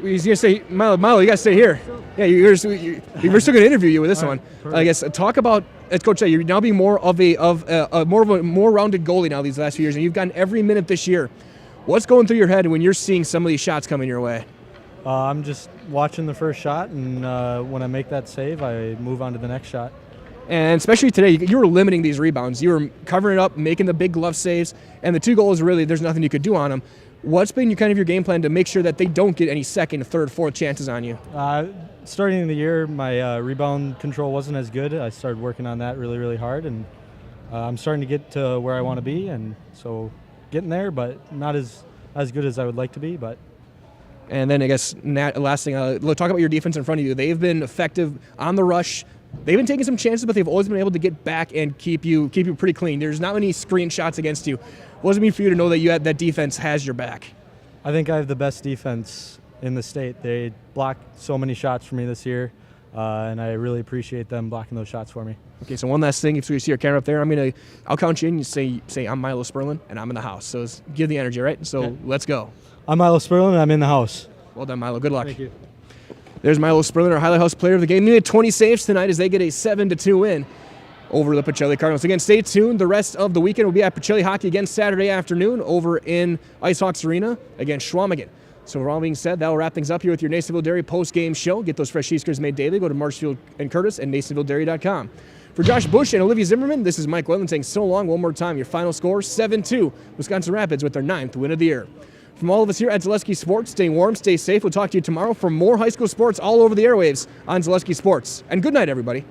He's gonna say, Milo, you gotta stay here. Yeah, we're still gonna interview you with this one. I guess talk about, as Coach said, you're now being more of a more rounded goalie now these last few years, and you've gotten every minute this year. What's going through your head when you're seeing some of these shots coming your way? I'm just watching the first shot, and when I make that save, I move on to the next shot. And especially today, you were limiting these rebounds. You were covering it up, making the big glove saves, and the two goals, really, there's nothing you could do on them. What's been your game plan to make sure that they don't get any second, third, fourth chances on you? Starting the year, my rebound control wasn't as good. I started working on that really, really hard, and I'm starting to get to where I want to be, and so getting there, but not as good as I would like to be. But and then I guess last thing, talk about your defense in front of you. They've been effective on the rush. They've been taking some chances, but they've always been able to get back and keep you pretty clean. There's not many screen shots against you. What does it mean for you to know that that defense has your back? I think I have the best defense in the state. They blocked so many shots for me this year, and I really appreciate them blocking those shots for me. Okay, so one last thing. If you see your camera up there, I'll count you in. You say I'm Milo Sperlin, and I'm in the house. So give the energy, right? So Let's go. I'm Milo Sperlin, and I'm in the house. Well done, Milo. Good luck. Thank you. There's Milo Sperlin, our highlight house player of the game. They needed 20 saves tonight as they get a 7-2 win over the Pacelli Cardinals. Again, stay tuned. The rest of the weekend will be at Pacelli Hockey again Saturday afternoon over in IceHawks Arena against Schwamigan. So with all being said, that will wrap things up here with your Nasonville Dairy post-game show. Get those fresh cheese curds made daily. Go to Marshfield and Curtis and NasonvilleDairy.com. For Josh Bush and Olivia Zimmerman, this is Mike Wetland saying so long one more time. Your final score, 7-2. Wisconsin Rapids with their 9th win of the year. From all of us here at Zaleski Sports, stay warm, stay safe. We'll talk to you tomorrow for more high school sports all over the airwaves on Zaleski Sports. And good night, everybody.